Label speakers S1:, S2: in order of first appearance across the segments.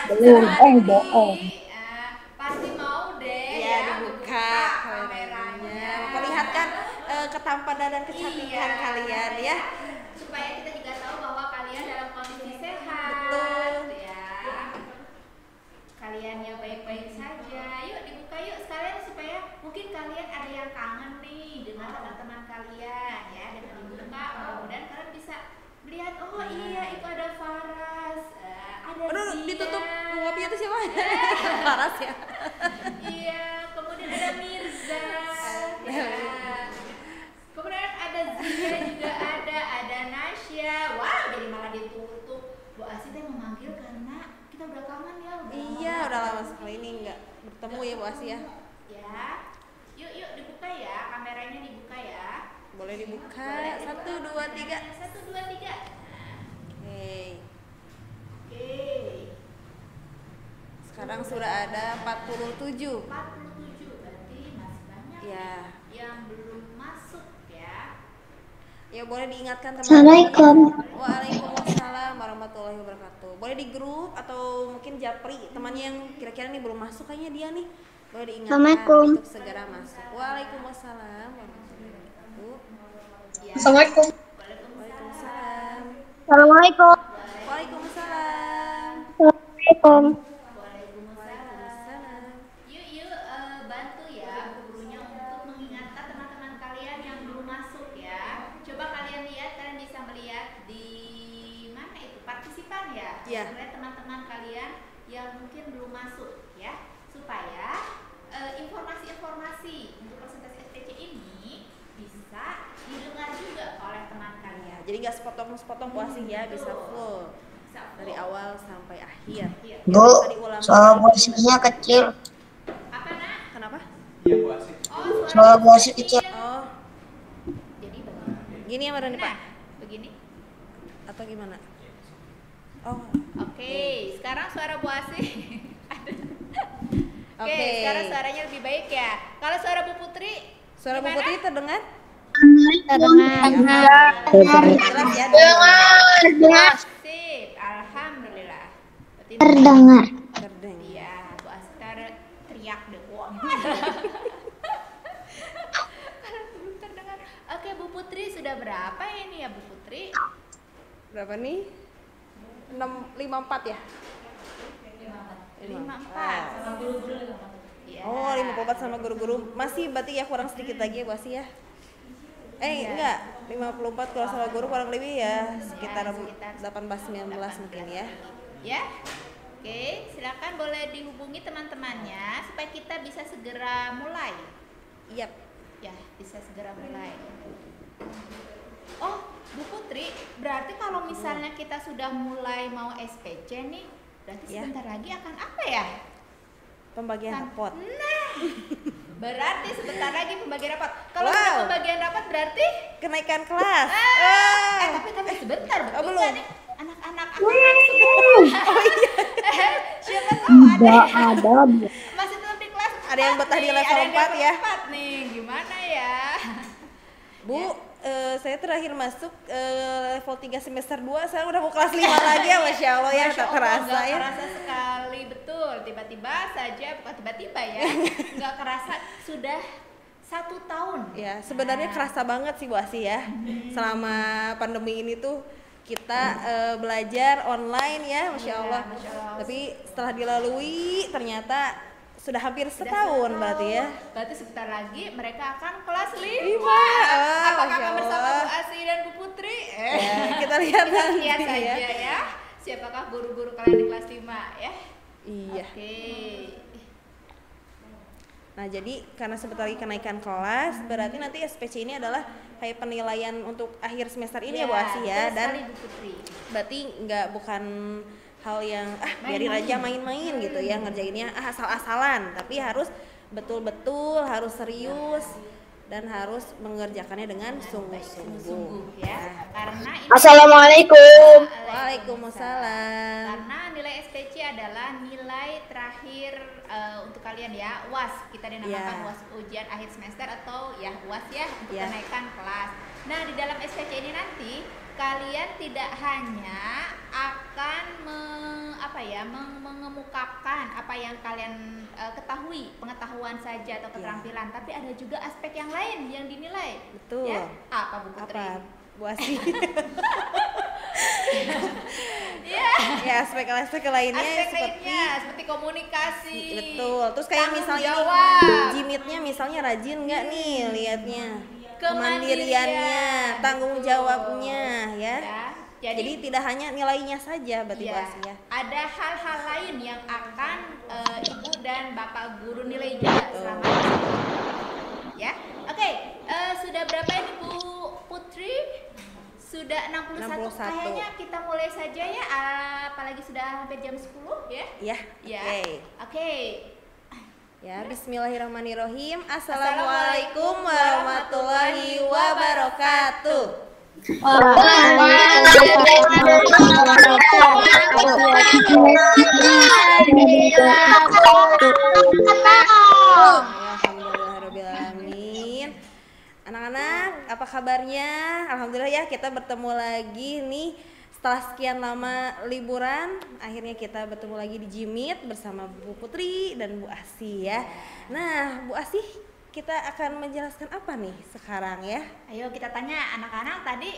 S1: Belum,
S2: sekarang
S1: bohong.
S2: nih pasti mau deh
S3: Iya,
S2: ya
S3: dibuka
S2: kameranya.
S3: memperlihatkan ketampanan dan kecantikan
S2: Iya,
S3: kalian ya.
S2: supaya kita juga tahu bahwa kalian dalam kondisi sehat.
S3: Betul.
S2: Ya. Kaliannya baik-baik saja. Yuk dibuka yuk sekalian supaya mungkin kalian ada yang kangen nih dengan teman-teman kalian ya. Dengan dibuka mudah-mudahan kalian bisa melihat oh iya itu ada Faras, ada
S3: Aduh,
S2: Zia.
S3: ditutup ngopinya itu siapa? Paras ya.
S2: Iya, kemudian ada Mirza. Ya. Kemudian ada Zia juga ada Nasya. Wah, jadi malah ditutup. Bu Asi teh memanggil karena kita udah kangen ya.
S3: Iya, udah lama sekali ini nggak bertemu ya Bu Asia.
S2: Ya. Yuk dibuka ya, kameranya dibuka ya.
S3: Boleh dibuka.
S2: Boleh
S3: 1 2 3.
S2: 1 2 3.
S3: Oke.
S2: Oke.
S3: Sekarang sudah ada 47.
S2: 47 berarti masih banyak
S3: Ya.
S2: yang belum masuk ya.
S3: Ya boleh diingatkan teman-teman.
S1: Assalamualaikum.
S3: Waalaikumsalam warahmatullahi wabarakatuh. Boleh di grup atau mungkin japri temannya yang kira-kira nih belum masuk kayaknya dia nih. Boleh diingatkan
S1: Assalamualaikum.
S3: untuk segera masuk. Waalaikumsalam warahmatullahi wabarakatuh.
S2: Ya.
S1: Assalamualaikum.
S3: Waalaikumsalam.
S1: Assalamualaikum.
S3: Waalaikumsalam.
S1: Assalamualaikum.
S3: Waalaikumsalam.
S2: Yuk bantu ya gurunya untuk mengingatkan teman-teman kalian yang belum masuk ya. Coba kalian lihat, kalian bisa melihat di mana itu partisipan ya.
S3: Iya.
S2: Melihat teman-teman kalian yang mungkin belum masuk ya, supaya informasi-informasi untuk presentasi SPC ini bisa didengar juga oleh teman kalian.
S3: Jadi nggak sepotong-sepotong puasih ya, bisa full
S2: Bisa full.
S3: dari awal sampai akhir.
S2: Iya.
S1: Bu,
S3: Bisa diulang
S1: suara
S3: lagi.
S1: posisinya kecil.
S2: Apa nak?
S3: Kenapa?
S2: Oh,
S1: Suara posisi kecil.
S3: Oh,
S2: Jadi begini.
S3: gini ya Mbak Rani, Pak?
S2: Nah, begini.
S3: Atau gimana? Oh,
S2: Oke, sekarang suara Bu Asih. Oke,
S3: Oke.
S2: sekarang suaranya lebih baik ya. Kalau suara Bu Putri,
S3: suara Bu
S2: gimana?
S3: Putri terdengar?
S1: Terdengar.
S3: Jelas ya?
S1: Terdengar.
S2: Sip, alhamdulillah. Berarti
S1: Terdengar.
S3: Terdengar.
S2: Iya, Bu Asih teriak deh. Wah. Kalau belum terdengar. Oke, Bu Putri sudah berapa ini ya Bu Putri?
S3: Berapa nih? 54 ya?
S2: 54. Sama guru-guru 54. Iya.
S3: Oh, 54 sama guru-guru. Masih berarti ya kurang sedikit lagi ya Bu Asih ya?
S2: Iya.
S3: Enggak, 54 kalau sama guru kurang lebih ya sekitar
S2: sekitar
S3: 18-19 mungkin ya.
S2: Ya. Oke, silakan boleh dihubungi teman-temannya supaya kita bisa segera mulai.
S3: Yap.
S2: Ya, bisa segera mulai. Oh, Bu Putri, berarti kalau misalnya kita sudah mulai mau SPC nih, berarti
S3: Ya.
S2: sebentar lagi akan apa ya?
S3: Pembagian rapot.
S2: Nah, berarti sebentar lagi pembagian rapat. Kalau
S3: Wow.
S2: sudah pembagian rapat berarti
S3: Kenaikan kelas.
S2: tapi sebentar betul
S3: belum.
S2: nggak nih? Anak-anak akan semua. Siapa tahu
S1: Tidak
S2: ada
S1: ada.
S2: masih tetap di kelas.
S3: Ada yang betah di
S2: 4 nih,
S3: level
S2: ada yang
S3: 4 ya.
S2: 4 nih, gimana ya?
S3: Bu, saya terakhir masuk level 3 semester 2, saya udah mau kelas 5 lagi ya, Masya Allah ya,
S2: Masya
S3: tak
S2: Allah,
S3: terasa
S2: nggak
S3: ya.
S2: kerasa sekali, betul. Tiba-tiba saja, bukan tiba-tiba ya, nggak kerasa sudah 1 tahun.
S3: Ya, sebenarnya kerasa banget sih Bu Asih ya. Selama pandemi ini tuh kita belajar online ya, Masya Allah.
S2: Masya Allah.
S3: Tapi setelah dilalui ternyata sudah hampir setahun berarti ya.
S2: Berarti sebentar lagi mereka akan kelas 5.
S3: Lima. Ah,
S2: Apakah
S3: Masya
S2: akan bersama
S3: Allah.
S2: Bu Asih dan Bu Putri?
S3: Ya, kita lihat
S2: Kita
S3: nanti
S2: lihat saja
S3: ya.
S2: ya. Siapakah guru-guru kalian di kelas 5 ya?
S3: Iya.
S2: Oke.
S3: Nah, jadi karena sebentar lagi kenaikan kelas, berarti nanti SPC ini adalah kayak penilaian untuk akhir semester ini ya Bu Asih ya.
S2: betul
S3: Dan
S2: sekali, Bu Putri.
S3: berarti bukan hal yang biarin aja main-main gitu ya, ngerjainnya asal-asalan, tapi harus betul-betul, harus serius dan harus mengerjakannya dengan sungguh-sungguh.
S2: Sungguh ya. Karena ini
S1: Assalamualaikum.
S3: Waalaikumsalam.
S2: Karena nilai SPC adalah nilai terakhir untuk kalian ya, UAS. Kita dinamakan
S3: Ya.
S2: UAS ujian akhir semester atau ya UAS ya untuk
S3: Ya.
S2: kenaikan kelas. Nah, di dalam SPC ini nanti kalian tidak hanya akan mengemukakan apa yang kalian ketahui, pengetahuan saja atau keterampilan, tapi ada juga aspek yang lain yang dinilai.
S3: Betul.
S2: Ya? Apa Bu Putri?
S3: Apa Bu Asi?
S2: Ya.
S3: Ya aspek lainnya
S2: seperti komunikasi.
S3: betul. Terus kayak
S2: tanggung
S3: misalnya
S2: jawab.
S3: jimitnya misalnya rajin nggak nih liatnya,
S2: Kemandirian.
S3: kemandiriannya, tanggung
S2: Betul.
S3: jawabnya ya.
S2: Ya,
S3: Jadi tidak hanya nilainya saja berarti Bu
S2: ya,
S3: Asi ya.
S2: ada hal-hal lain yang akan ibu dan bapak guru nilai juga selama ini. Ya, oke. Sudah berapa ini Bu Putri? Sudah 61.
S3: 61.
S2: Kayaknya kita mulai saja ya, apalagi sudah hampir jam 10 ya.
S3: Ya,
S2: Ya.
S3: oke.
S2: Oke.
S3: Ya, bismillahirrahmanirrahim. Assalamualaikum warahmatullahi wabarakatuh. Alhamdulillahirrahmanirrahim. Anak-anak, apa kabarnya? Alhamdulillah ya, kita bertemu lagi nih setelah sekian lama liburan. Akhirnya kita bertemu lagi di Jimit bersama Bu Putri dan Bu Asi ya. Nah, Bu Asi, kita akan menjelaskan apa nih sekarang ya?
S2: Ayo kita tanya anak-anak tadi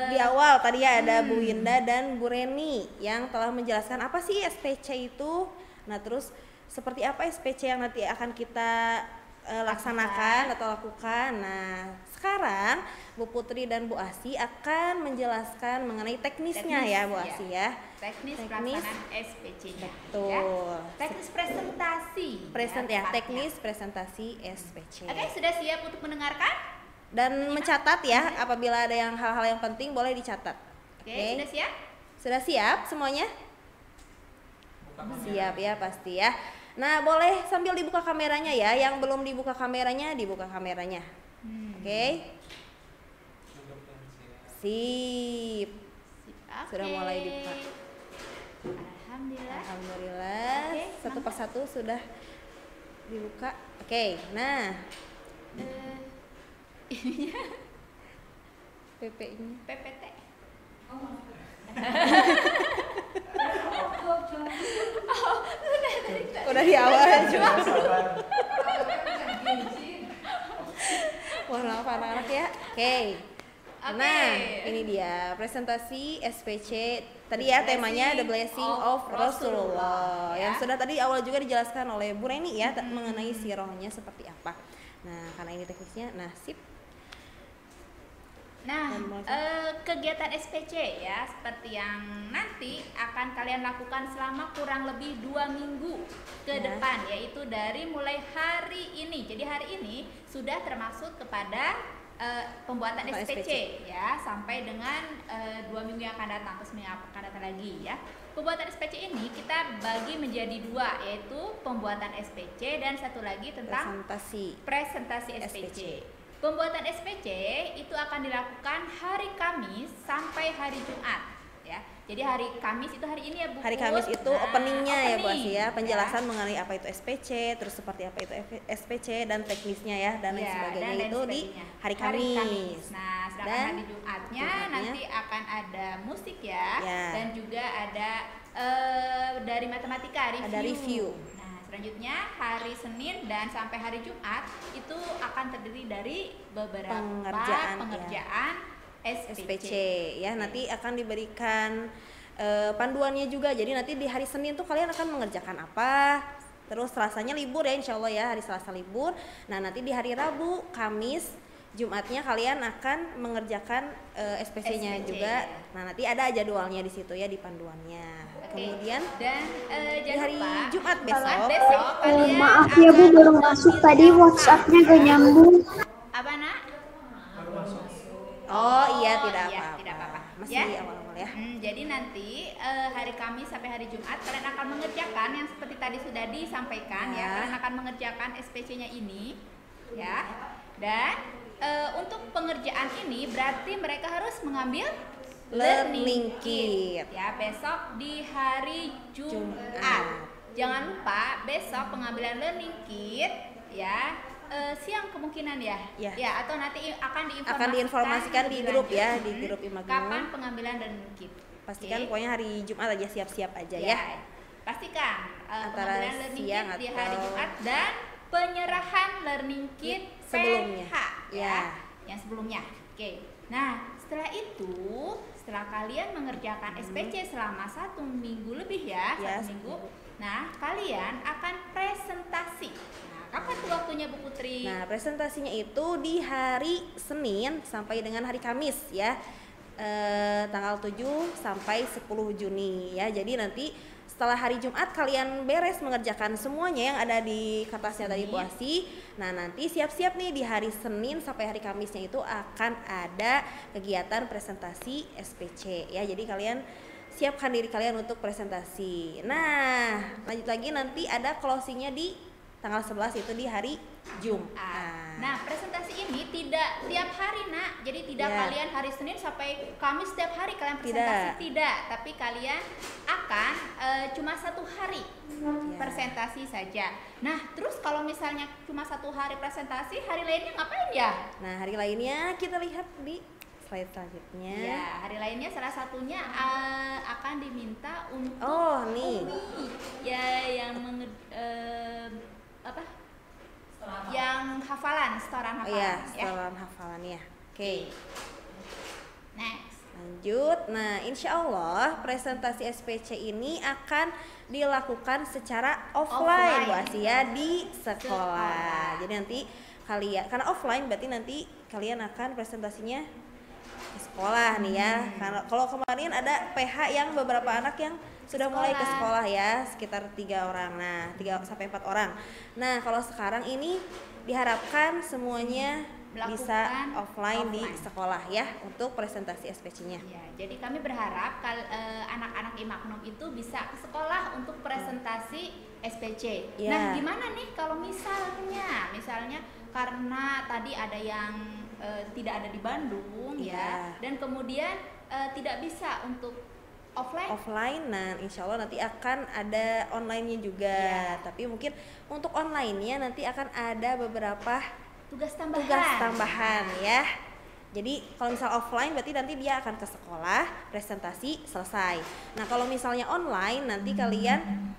S3: Di awal tadi ya ada Bu Winda dan Bu Reni yang telah menjelaskan apa sih SPC itu. Nah, terus seperti apa SPC yang nanti akan kita laksanakan atau lakukan. Nah, sekarang Bu Putri dan Bu Asi akan menjelaskan mengenai teknisnya ya Bu Asi ya.
S2: teknis
S3: Teknis.
S2: pelaksanaan SPC-nya.
S3: Betul.
S2: Ya. Teknis presentasi.
S3: Ya,
S2: tepatnya.
S3: teknis presentasi SPC.
S2: Oke, sudah siap untuk mendengarkan?
S3: Dan mencatat ya, apabila ada yang hal-hal yang penting boleh dicatat.
S2: Oke, sudah siap?
S3: Sudah siap semuanya? Siap ya pasti ya. Nah, boleh sambil dibuka kameranya ya. Yang belum dibuka kameranya, dibuka kameranya. Oke. Sip. Sudah
S2: Oke.
S3: mulai dibuka.
S2: Alhamdulillah.
S3: Alhamdulillah.
S2: Oke,
S3: Satu
S2: mantap.
S3: persatu sudah dibuka. Oke. Nah, PP-nya.
S2: PPT.
S3: Udah di awal juga. Mohon maaf anak-anak ya. Oke. Nah, ini dia presentasi SPC. Tadi ya temanya The Blessing of Rasulullah.
S2: Ya.
S3: Yang sudah tadi awal juga dijelaskan oleh Bu Reni ya mengenai sirahnya seperti apa. Nah, karena ini teknisnya, nah sip.
S2: Nah,
S3: Dan mulai.
S2: kegiatan SPC ya seperti yang nanti akan kalian lakukan selama kurang lebih 2 minggu ke
S3: Ya.
S2: depan, yaitu dari mulai hari ini. Jadi hari ini sudah termasuk kepada pembuatan
S3: Pembuatan
S2: SPC,
S3: SPC.
S2: ya sampai dengan 2 minggu yang akan datang, terus minggu yang akan datang lagi ya. Pembuatan SPC ini kita bagi menjadi 2, yaitu pembuatan SPC dan satu lagi tentang presentasi SPC. Pembuatan SPC itu akan dilakukan hari Kamis sampai hari Jumat ya. Jadi hari Kamis itu hari ini ya Bu.
S3: Hari Kamis itu
S2: Nah,
S3: openingnya ya Bu Asi ya,
S2: opening,
S3: penjelasan mengenai apa itu SPC, terus seperti apa itu SPC dan teknisnya ya dan lain
S2: Ya,
S3: sebagainya
S2: dan lain
S3: itu di
S2: sebagainya.
S3: hari Kamis.
S2: Nah, sedangkan
S3: Dan
S2: hari Jumatnya
S3: Jumatnya
S2: nanti akan ada musik ya,
S3: Ya.
S2: dan juga ada dari matematika review.
S3: Ada review.
S2: Nah, selanjutnya hari Senin dan sampai hari Jumat itu akan terdiri dari beberapa pengerjaan
S3: SPC ya. Nanti akan diberikan panduannya juga. Jadi nanti di hari Senin tuh kalian akan mengerjakan apa. Terus Selasanya libur ya, insya Allah ya, hari Selasa libur. Nah, nanti di hari Rabu, Kamis, Jumatnya kalian akan mengerjakan SPC-nya
S2: SPC.
S3: juga. Nah, nanti ada jadwalnya di situ ya di panduannya.
S2: Oke.
S3: Kemudian
S2: Dan
S3: di
S2: jangan
S3: hari
S2: lupa
S3: Jumat besok.
S2: kalian
S4: Maaf ya Bu,
S2: akan
S4: baru masuk tadi WhatsApp-nya gak nyambung.
S2: apa nak?
S3: Oh iya, tidak
S2: iya,
S3: apa-apa.
S2: tidak apa-apa.
S3: Masih
S2: Ya.
S3: awal-awal ya.
S2: Jadi nanti hari Kamis sampai hari Jumat kalian akan mengerjakan yang seperti tadi sudah disampaikan ya.
S3: Ya.
S2: Kalian akan mengerjakan SPC-nya ini ya. Dan untuk pengerjaan ini berarti mereka harus mengambil
S3: Learning kit.
S2: ya besok di hari Jumat.
S3: Jumat.
S2: Jangan lupa besok pengambilan learning kit ya. Siang kemungkinan ya.
S3: Ya.
S2: Atau nanti akan
S3: Akan diinformasikan di
S2: lebih
S3: grup
S2: lanjut.
S3: ya, di grup Imagno.
S2: Kapan pengambilan learning kit?
S3: Pastikan
S2: Oke.
S3: pokoknya hari Jumat aja siap-siap aja
S2: Ya,
S3: ya.
S2: pastikan
S3: Antara
S2: pengambilan learning
S3: siang
S2: kit di hari
S3: atau-
S2: Jumat dan penyerahan learning kit
S3: sebelumnya.
S2: PH ya,
S3: Ya.
S2: yang sebelumnya. Oke. Nah, setelah itu, setelah kalian mengerjakan SPC selama 1 minggu lebih ya,
S3: Ya,
S2: 1 minggu. Nah, kalian akan presentasi. Nah, kapan tuh waktunya Bu Putri?
S3: Nah, presentasinya itu di hari Senin sampai dengan hari Kamis ya. Tanggal 7 sampai 10 Juni ya. Jadi nanti setelah hari Jumat kalian beres mengerjakan semuanya yang ada di kertasnya tadi Bu Asi. Nah, nanti siap-siap nih di hari Senin sampai hari Kamisnya itu akan ada kegiatan presentasi SPC ya. Jadi kalian siapkan diri kalian untuk presentasi. Nah, lanjut lagi nanti ada closingnya di tanggal 11 itu di hari Jumat.
S2: Nah, presentasi ini tidak tiap hari, Nak. Jadi tidak
S3: Ya.
S2: kalian hari Senin sampai Kamis setiap hari kalian presentasi, tidak. Tapi kalian akan cuma 1 hari presentasi saja. Nah, terus kalau misalnya cuma 1 hari presentasi, hari lainnya ngapain ya?
S3: Nah, hari lainnya kita lihat di slide selanjutnya.
S2: Ya, hari lainnya salah satunya akan diminta untuk
S3: Oh, nih.
S2: Umi. Ya, yang yang hafalan, setoran
S3: Oh
S2: hafalan
S3: iya,
S2: ya.
S3: setoran hafalan ya. Oke.
S2: Next.
S3: Lanjut. Nah, insya Allah presentasi SPC ini akan dilakukan secara offline Bu Asia di sekolah. Jadi nanti kalian, karena offline berarti nanti kalian akan presentasinya ke sekolah nih ya. Karena kalau kemarin ada PH yang beberapa anak yang sudah mulai ke sekolah ya, sekitar 3 orang. Nah, 3 sampai 4 orang. Nah, kalau sekarang ini diharapkan semuanya bisa offline di sekolah ya untuk presentasi SPC-nya.
S2: Ya, jadi kami berharap anak-anak Imaknum itu bisa ke sekolah untuk presentasi SPC.
S3: Ya.
S2: Nah, gimana nih kalau misalnya karena tadi ada yang tidak ada di Bandung ya, dan kemudian tidak bisa untuk offline.
S3: Nah, insya Allah nanti akan ada online-nya juga. Tapi mungkin untuk online-nya nanti akan ada beberapa
S2: tugas
S3: tambahan ya. Jadi kalau misal offline berarti nanti dia akan ke sekolah, presentasi selesai. Nah, kalau misalnya online nanti kalian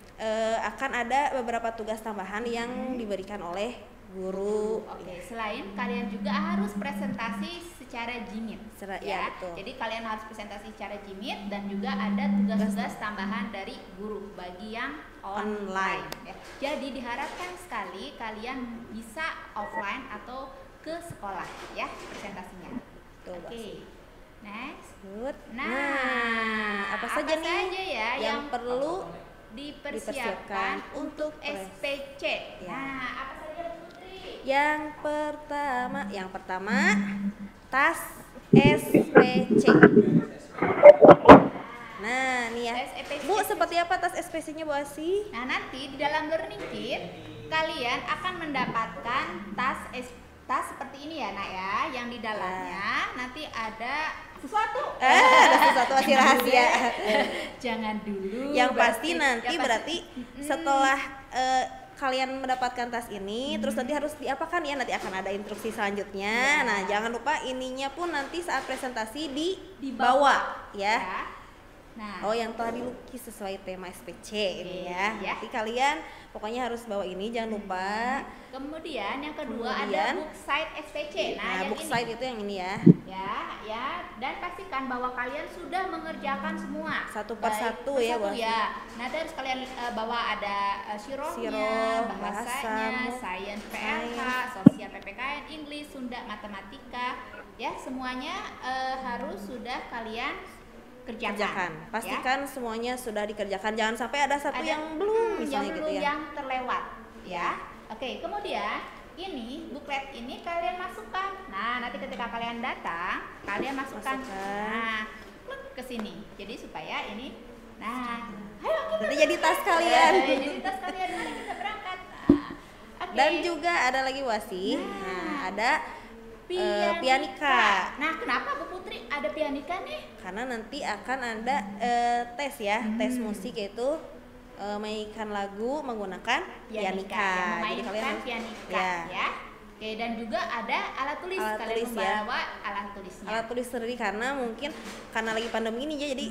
S3: akan ada beberapa tugas tambahan yang diberikan oleh guru.
S2: Oke, selain kalian juga harus presentasi secara jimit
S3: Ya, betul.
S2: Jadi kalian harus presentasi secara jimit dan juga ada tugas-tugas tambahan dari guru bagi yang online ya. Jadi diharapkan sekali kalian bisa offline atau ke sekolah ya presentasinya. Oke. Next.
S3: Good.
S2: Nah,
S3: apa saja nih
S2: ya
S3: yang perlu
S2: dipersiapkan untuk SPC?
S3: Ya.
S2: Nah, apa saja Putri?
S3: Yang pertama tas SPC. Nah, nih ya. Bu, seperti apa tas SPC-nya Bu Asi?
S2: Nah, nanti di dalam learning kit kalian akan mendapatkan tas seperti ini ya, Nak ya, yang di dalamnya nanti ada sesuatu.
S3: Ada sesuatu masih rahasia.
S2: Jangan dulu.
S3: Yang pasti nanti berarti setelah kalian mendapatkan tas ini, terus nanti harus diapakan ya? Nanti akan ada instruksi selanjutnya. Nah, jangan lupa ininya pun nanti saat presentasi dibawa ya.
S2: Nah,
S3: Oh, yang telah dilukis sesuai tema SPC ini ya. Nanti kalian pokoknya harus bawa ini, jangan lupa.
S2: Kemudian yang kedua ada book side SPC.
S3: Nah,
S2: yang
S3: book
S2: ini.
S3: side itu yang ini ya.
S2: Ya, dan pastikan bahwa kalian sudah mengerjakan semua
S3: Satu per
S2: Baik,
S3: satu
S2: per
S3: ya,
S2: satu
S3: Bu Asi.
S2: ya. Nah, terus kalian bawa ada
S3: Siroh,
S2: sirohnya,
S3: bahasa,
S2: bahasanya, sains PLK, sosial PPKN, English, Sunda, matematika, ya semuanya harus sudah kalian kerjakan.
S3: Pastikan semuanya sudah dikerjakan. Jangan sampai ada satu yang belum misalnya gitu ya.
S2: Yang terlewat, ya. Oke, kemudian ini booklet ini kalian masukkan. Nah, nanti ketika kalian datang, kalian masukkan. Nah, klik ke sini. Jadi supaya ini, nah, ayo kita.
S3: Nanti jadi tas kalian.
S2: Jadi tas kalian, mari kita berangkat. Nah, oke.
S3: Dan juga ada lagi Wasi. Nah, ada pianika.
S2: Nah, kenapa Bu Putri ada pianika nih?
S3: Karena nanti akan ada tes ya, tes musik yaitu memainkan lagu menggunakan pianika.
S2: Yang
S3: Jadi
S2: memainkan
S3: kalian
S2: pianika, ya. Oke, dan juga ada alat tulis.
S3: Alat
S2: Kalian
S3: tulis, ya.
S2: membawa alat tulisnya.
S3: Alat tulis sendiri karena mungkin karena lagi pandemi ini jadi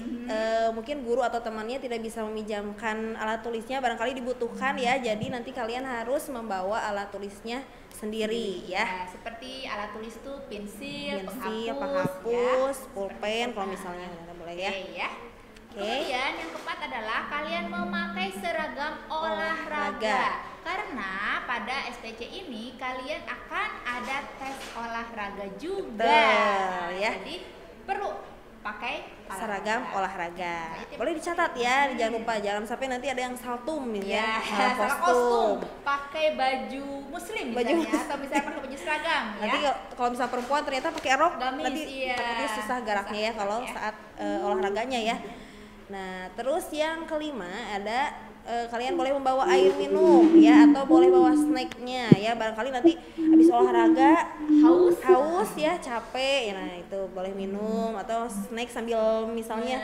S3: mungkin guru atau temannya tidak bisa meminjamkan alat tulisnya, barangkali dibutuhkan ya. Jadi nanti kalian harus membawa alat tulisnya sendiri ya.
S2: Ya, seperti alat tulis itu pensil,
S3: Pensil,
S2: penghapus,
S3: penghapus, pulpen kalau misalnya boleh ya.
S2: Oke ya.
S3: Oke.
S2: Kemudian yang keempat adalah kalian memakai seragam olahraga. Karena pada SPC ini kalian akan ada tes olahraga juga.
S3: Betul, ya.
S2: Jadi perlu pakai
S3: Seragam olahraga. Boleh dicatat ya, jangan lupa jangan sampai nanti ada yang saltum
S2: Ya,
S3: ya.
S2: salah kostum, pakai baju muslim
S3: Baju
S2: misalnya, atau misalnya pakai baju seragam
S3: Nanti
S2: ya.
S3: kalau misalnya perempuan ternyata pakai rok,
S2: Gamis,
S3: nanti
S2: iya.
S3: takutnya susah geraknya ya kalau
S2: Ya.
S3: saat olahraganya ya. Nah, terus yang kelima ada kalian boleh membawa air minum ya, atau boleh bawa snacknya ya, barangkali nanti habis olahraga haus ya, capek ya, nah itu boleh minum atau snack sambil misalnya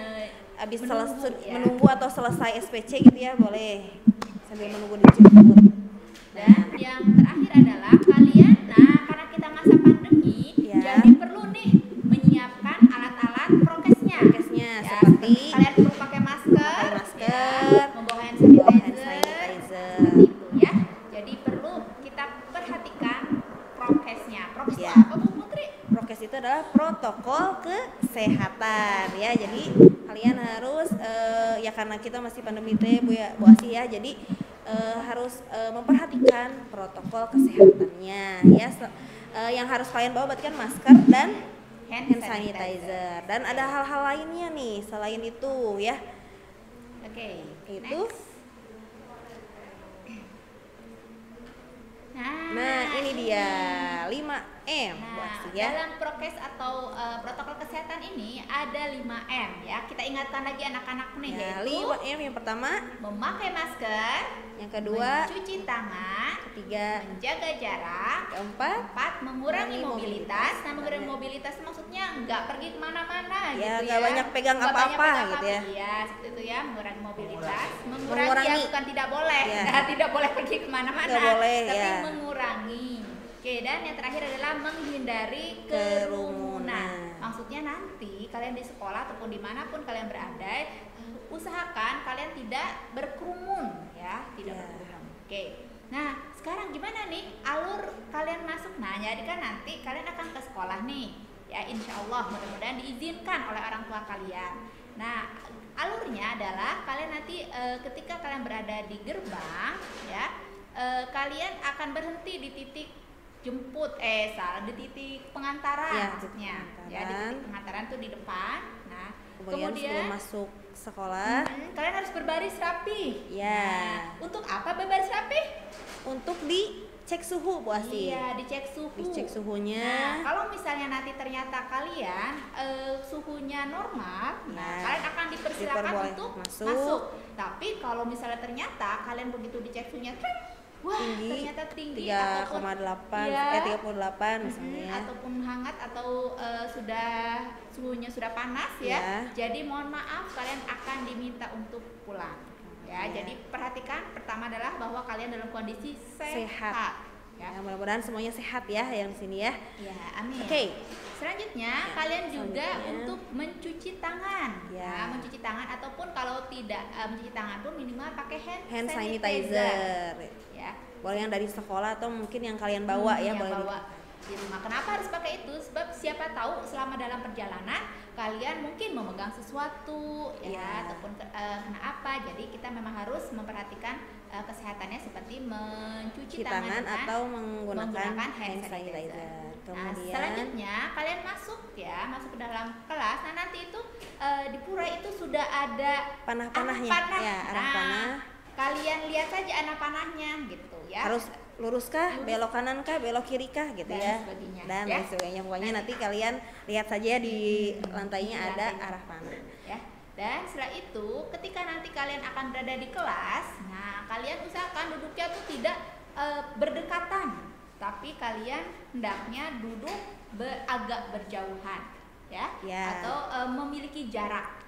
S3: habis menunggu atau selesai SPC gitu ya, boleh sambil menunggu dijemput.
S2: Dan yang terakhir adalah kalian, karena kita masa pandemi,
S3: Ya.
S2: jadi perlu nih menyiapkan alat-alat prokesnya.
S3: Prokesnya
S2: Ya,
S3: seperti
S2: kalian perlu pakai masker,
S3: masker,
S2: membawa hand
S3: membawa hand
S2: sanitizer,
S3: sanitizer.
S2: seperti itu ya. Jadi perlu kita perhatikan prokesnya. Prokes itu
S3: Ya.
S2: apa Bu Putri?
S3: Prokes itu adalah protokol kesehatan ya. Jadi kalian harus ya karena kita masih pandemi teh Bu Asi ya. Jadi harus memperhatikan protokol kesehatannya ya. Yang harus kalian bawa berarti kan masker dan hand sanitizer. Dan ada hal-hal lainnya nih selain itu ya.
S2: Oke.
S3: Itu.
S2: Next.
S3: Nah, ini dia 5M Bu Asi ya.
S2: Dalam prokes atau protokol kesehatan ini ada 5M ya. Kita ingatkan lagi anak-anak nih,
S3: Ya,
S2: yaitu
S3: 5M yang pertama,
S2: memakai masker,
S3: yang kedua,
S2: mencuci tangan,
S3: ketiga,
S2: menjaga jarak,
S3: keempat,
S2: 4 mengurangi
S3: Mengurangi
S2: mobilitas. Nah, mengurangi
S3: mobilitas.
S2: mobilitas itu maksudnya nggak pergi kemana-mana
S3: Ya,
S2: gitu
S3: nggak banyak pegang
S2: Nggak banyak
S3: apa-apa
S2: pegang
S3: gitu ya.
S2: Iya, seperti itu ya, mengurangi mobilitas.
S3: Mengurangi.
S2: Mengurangi ya, bukan tidak boleh.
S3: Ya.
S2: Nah, tidak boleh pergi kemana-mana.
S3: Nggak boleh,
S2: tapi
S3: ya.
S2: mengurangi. Oke, dan yang terakhir adalah menghindari
S3: Kerumunan.
S2: kerumunan. Maksudnya nanti kalian di sekolah ataupun dimanapun kalian berada, usahakan kalian tidak berkerumun ya, tidak
S3: Ya.
S2: berkerumun. Oke. Nah, sekarang gimana nih alur kalian masuk? Nah, jadi kan nanti kalian akan ke sekolah nih. Ya, insya Allah mudah-mudahan diizinkan oleh orang tua kalian. Nah, alurnya adalah kalian nanti ketika kalian berada di gerbang ya, kalian akan berhenti di titik jemput di titik pengantaran
S3: Ya,
S2: maksudnya
S3: titik
S2: ya, di
S3: pengantaran.
S2: titik pengantaran tuh di depan. Nah,
S3: kemudian sebelum masuk sekolah,
S2: kalian harus berbaris rapi.
S3: ya,
S2: Nah, untuk apa berbaris rapi?
S3: untuk dicek suhu Bu Asi.
S2: Iya, dicek suhu.
S3: Dicek
S2: Nah,
S3: suhunya.
S2: kalau misalnya nanti ternyata kalian suhunya normal,
S3: Nah,
S2: kalian akan dipersilakan
S3: diperboleh
S2: untuk
S3: masuk.
S2: masuk. Tapi kalau misalnya ternyata kalian begitu dicek suhunya, wah,
S3: Tinggi,
S2: ternyata tinggi
S3: 3,8
S2: ya,
S3: 38 misalnya.
S2: ataupun hangat atau suhunya sudah panas ya.
S3: Ya.
S2: Jadi mohon maaf kalian akan diminta untuk pulang. Ya,
S3: Ya.
S2: jadi perhatikan pertama adalah bahwa kalian dalam kondisi
S3: Sehat.
S2: Ya.
S3: Ya, mudah-mudahan semuanya sehat ya yang di sini ya.
S2: Ya, amin.
S3: Oke.
S2: Selanjutnya
S3: Ya,
S2: kalian juga
S3: selanjutnya.
S2: untuk mencuci tangan.
S3: Ya.
S2: Nah, mencuci tangan ataupun kalau tidak mencuci tangan pun minimal pakai
S3: Hand sanitizer.
S2: Ya.
S3: Boleh yang dari sekolah atau mungkin yang kalian bawa ya,
S2: yang
S3: boleh
S2: bawa di rumah. Kenapa harus pakai itu? Sebab siapa tahu selama dalam perjalanan kalian mungkin memegang sesuatu ya,
S3: Ya.
S2: ataupun kena apa. Jadi kita memang harus memperhatikan kesehatannya seperti mencuci
S3: cuci tangan
S2: dengan
S3: atau menggunakan
S2: hand
S3: hand
S2: sanitizer.
S3: sanitizer.
S2: Nah,
S3: Kemudian
S2: selanjutnya kalian masuk ke dalam kelas. Nah, nanti itu di pura itu sudah ada
S3: panah-panahnya
S2: arah panah.
S3: ya, arah
S2: Nah,
S3: panah.
S2: Kalian lihat saja arah panahnya gitu ya.
S3: Harus lurus kah,
S2: Lurus.
S3: belok kanan kah, belok kiri kah gitu
S2: Dan
S3: ya.
S2: sebagainya,
S3: Dan
S2: ya.
S3: lain sebagainya. Pokoknya nanti kalian lihat saja di lantainya ada arah panah.
S2: Ya. Dan setelah itu ketika nanti kalian akan berada di kelas, nah kalian usahakan duduknya tuh tidak berdekatan, tapi kalian hendaknya duduk agak berjauhan ya,
S3: Ya.
S2: atau memiliki jarak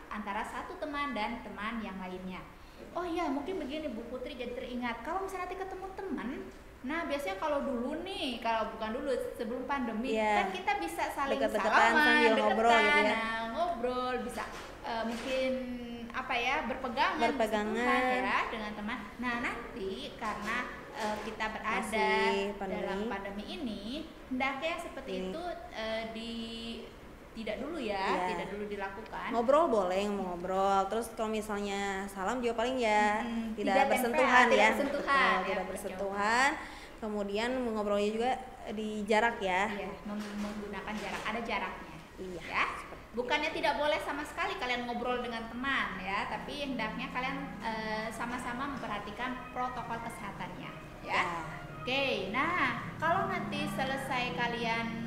S2: antara satu teman dan teman yang lainnya. Oh iya, mungkin begini Bu Putri, jadi teringat kalau misalnya nanti ketemu teman, Nah, biasanya kalau dulu nih, kalau bukan dulu sebelum pandemi,
S3: Iya.
S2: kan kita bisa saling
S3: Deket-deketan
S2: salaman,
S3: sambil ngobrol gitu ya.
S2: Nah, ngobrol bisa mungkin apa ya, berpegangan
S3: Berpegangan.
S2: bersentuhan ya dengan teman. Nah, nanti karena kita berada
S3: Masih pandemi.
S2: dalam pandemi ini, hendaknya seperti
S3: Ini.
S2: itu tidak dulu ya,
S3: Iya.
S2: tidak dulu dilakukan.
S3: Ngobrol boleh, mau ngobrol. Terus kalau misalnya salam juga paling ya
S2: Mm-mm,
S3: tidak
S2: tidak
S3: bersentuhan
S2: tempel,
S3: ya.
S2: tidak bersentuhan,
S3: Betul,
S2: ya,
S3: tidak
S2: betul.
S3: bersentuhan. Kemudian ngobrolnya juga di jarak ya.
S2: Iya, menggunakan jarak, ada jaraknya.
S3: Iya.
S2: Ya. Bukannya tidak boleh sama sekali kalian ngobrol dengan teman ya, tapi hendaknya kalian sama-sama memperhatikan protokol kesehatannya ya.
S3: Ya.
S2: Oke, nah kalau nanti selesai kalian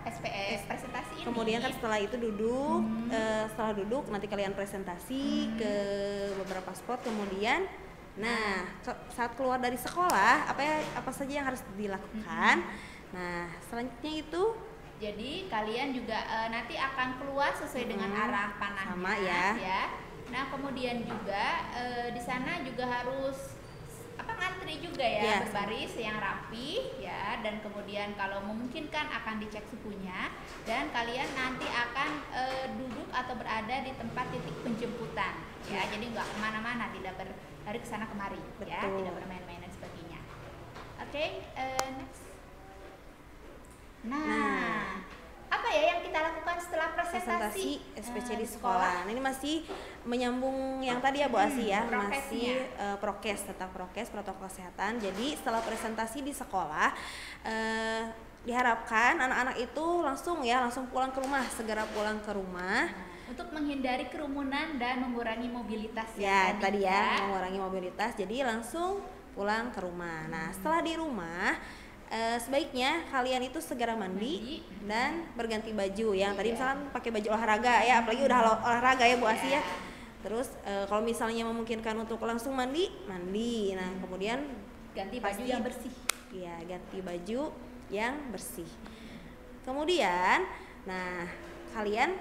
S2: SPS presentasi ini,
S3: Kemudian kan setelah itu duduk, setelah duduk nanti kalian presentasi ke beberapa spot. Kemudian, nah saat keluar dari sekolah apa saja yang harus dilakukan. Nah selanjutnya itu
S2: jadi kalian juga nanti akan keluar sesuai dengan arah panahnya
S3: sama ya.
S2: Nah kemudian juga di sana juga harus ngantri juga ya,
S3: Iya.
S2: berbaris yang rapi ya, dan kemudian kalau memungkinkan akan dicek suhunya, dan kalian nanti akan duduk atau berada di tempat titik penjemputan ya, jadi nggak kemana-mana, tidak berlari ke sana kemari ya,
S3: Betul.
S2: tidak bermain-main dan sebagainya. Oke, next.
S3: Nah.
S2: Apa ya yang kita lakukan setelah presentasi
S3: SPC di sekolah. Nah, ini masih menyambung yang tadi ya Bu Asi ya,
S2: prokesnya.
S3: masih prokes, tetap prokes, protokol kesehatan. Jadi setelah presentasi di sekolah diharapkan anak-anak itu langsung pulang ke rumah, segera pulang ke rumah.
S2: Untuk menghindari kerumunan dan mengurangi mobilitas
S3: Ya, tadi ya, mengurangi mobilitas. Jadi langsung pulang ke rumah. Nah, setelah di rumah sebaiknya kalian itu segera mandi dan berganti baju yang tadi misalkan pakai baju olahraga ya, apalagi udah olahraga ya Bu Asi ya. Terus kalau misalnya memungkinkan untuk langsung mandi. Nah kemudian
S2: ganti baju yang bersih.
S3: Iya, ganti baju yang bersih. Kemudian, nah kalian,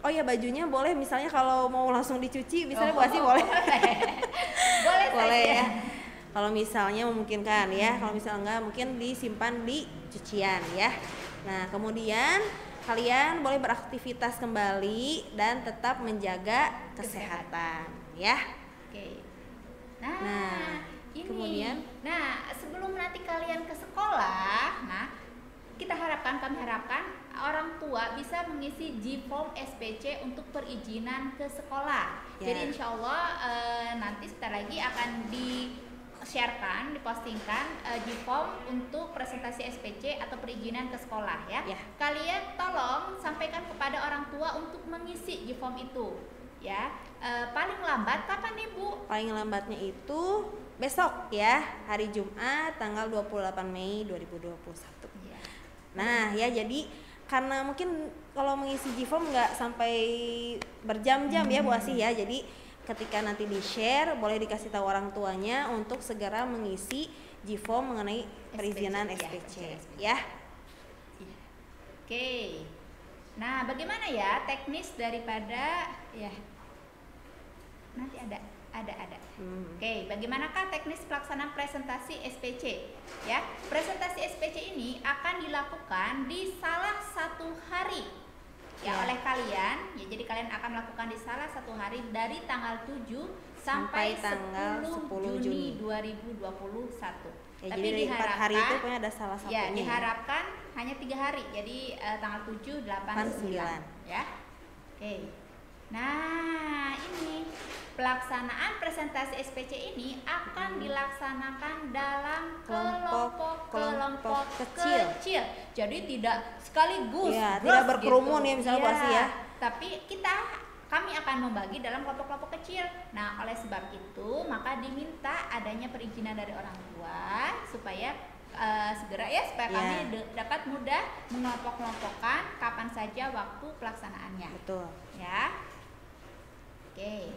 S3: oh ya bajunya boleh misalnya kalau mau langsung dicuci, misalnya Bu Asi boleh. Boleh ya. Kalau misalnya memungkinkan ya, kalau misalnya enggak mungkin disimpan di cucian ya. Nah kemudian kalian boleh beraktivitas kembali dan tetap menjaga kesehatan ya.
S2: Oke.
S3: Nah,
S2: ini.
S3: kemudian?
S2: Nah sebelum nanti kalian ke sekolah, kami harapkan orang tua bisa mengisi G-form SPC untuk perizinan ke sekolah.
S3: Ya.
S2: Jadi insya Allah nanti sebentar lagi akan sharekan, dipostingkan G-form untuk presentasi SPC atau perizinan ke sekolah ya. Kalian tolong sampaikan kepada orang tua untuk mengisi G-form itu ya. Paling lambat kapan nih Bu?
S3: Paling lambatnya itu besok ya, hari Jumat tanggal 28 Mei 2021
S2: Ya.
S3: Nah ya, jadi karena mungkin kalau mengisi G-form nggak sampai berjam-jam ya Bu Asih ya, jadi ketika nanti di-share boleh dikasih tahu orang tuanya untuk segera mengisi G-form mengenai perizinan SPC ya.
S2: Oke. Nah, bagaimana ya teknis daripada ya? Nanti ada. Oke, bagaimanakah teknis pelaksanaan presentasi SPC? Ya, presentasi SPC ini akan dilakukan di salah satu hari oleh kalian. Ya, jadi kalian akan melakukan di salah satu hari dari tanggal 7 sampai
S3: tanggal 10 Juni
S2: 2021.
S3: Ya,
S2: Tapi
S3: jadi dari 4 hari itu pokoknya ada salah satunya.
S2: Ya, diharapkan hanya 3 hari. Jadi tanggal 7, 8, 9 ya. Oke. Nah, ini pelaksanaan presentasi SPC ini akan dilaksanakan dalam kelompok kecil. Jadi tidak sekaligus.
S3: Ya, tidak berkerumun ya misalnya Bu Asih ya.
S2: Tapi kami akan membagi dalam kelompok-kelompok kecil. Nah, oleh sebab itu maka diminta adanya perizinan dari orang tua supaya segera supaya kami dapat mudah mengelompok-kelompokkan kapan saja waktu pelaksanaannya.
S3: Betul.
S2: Ya. Oke.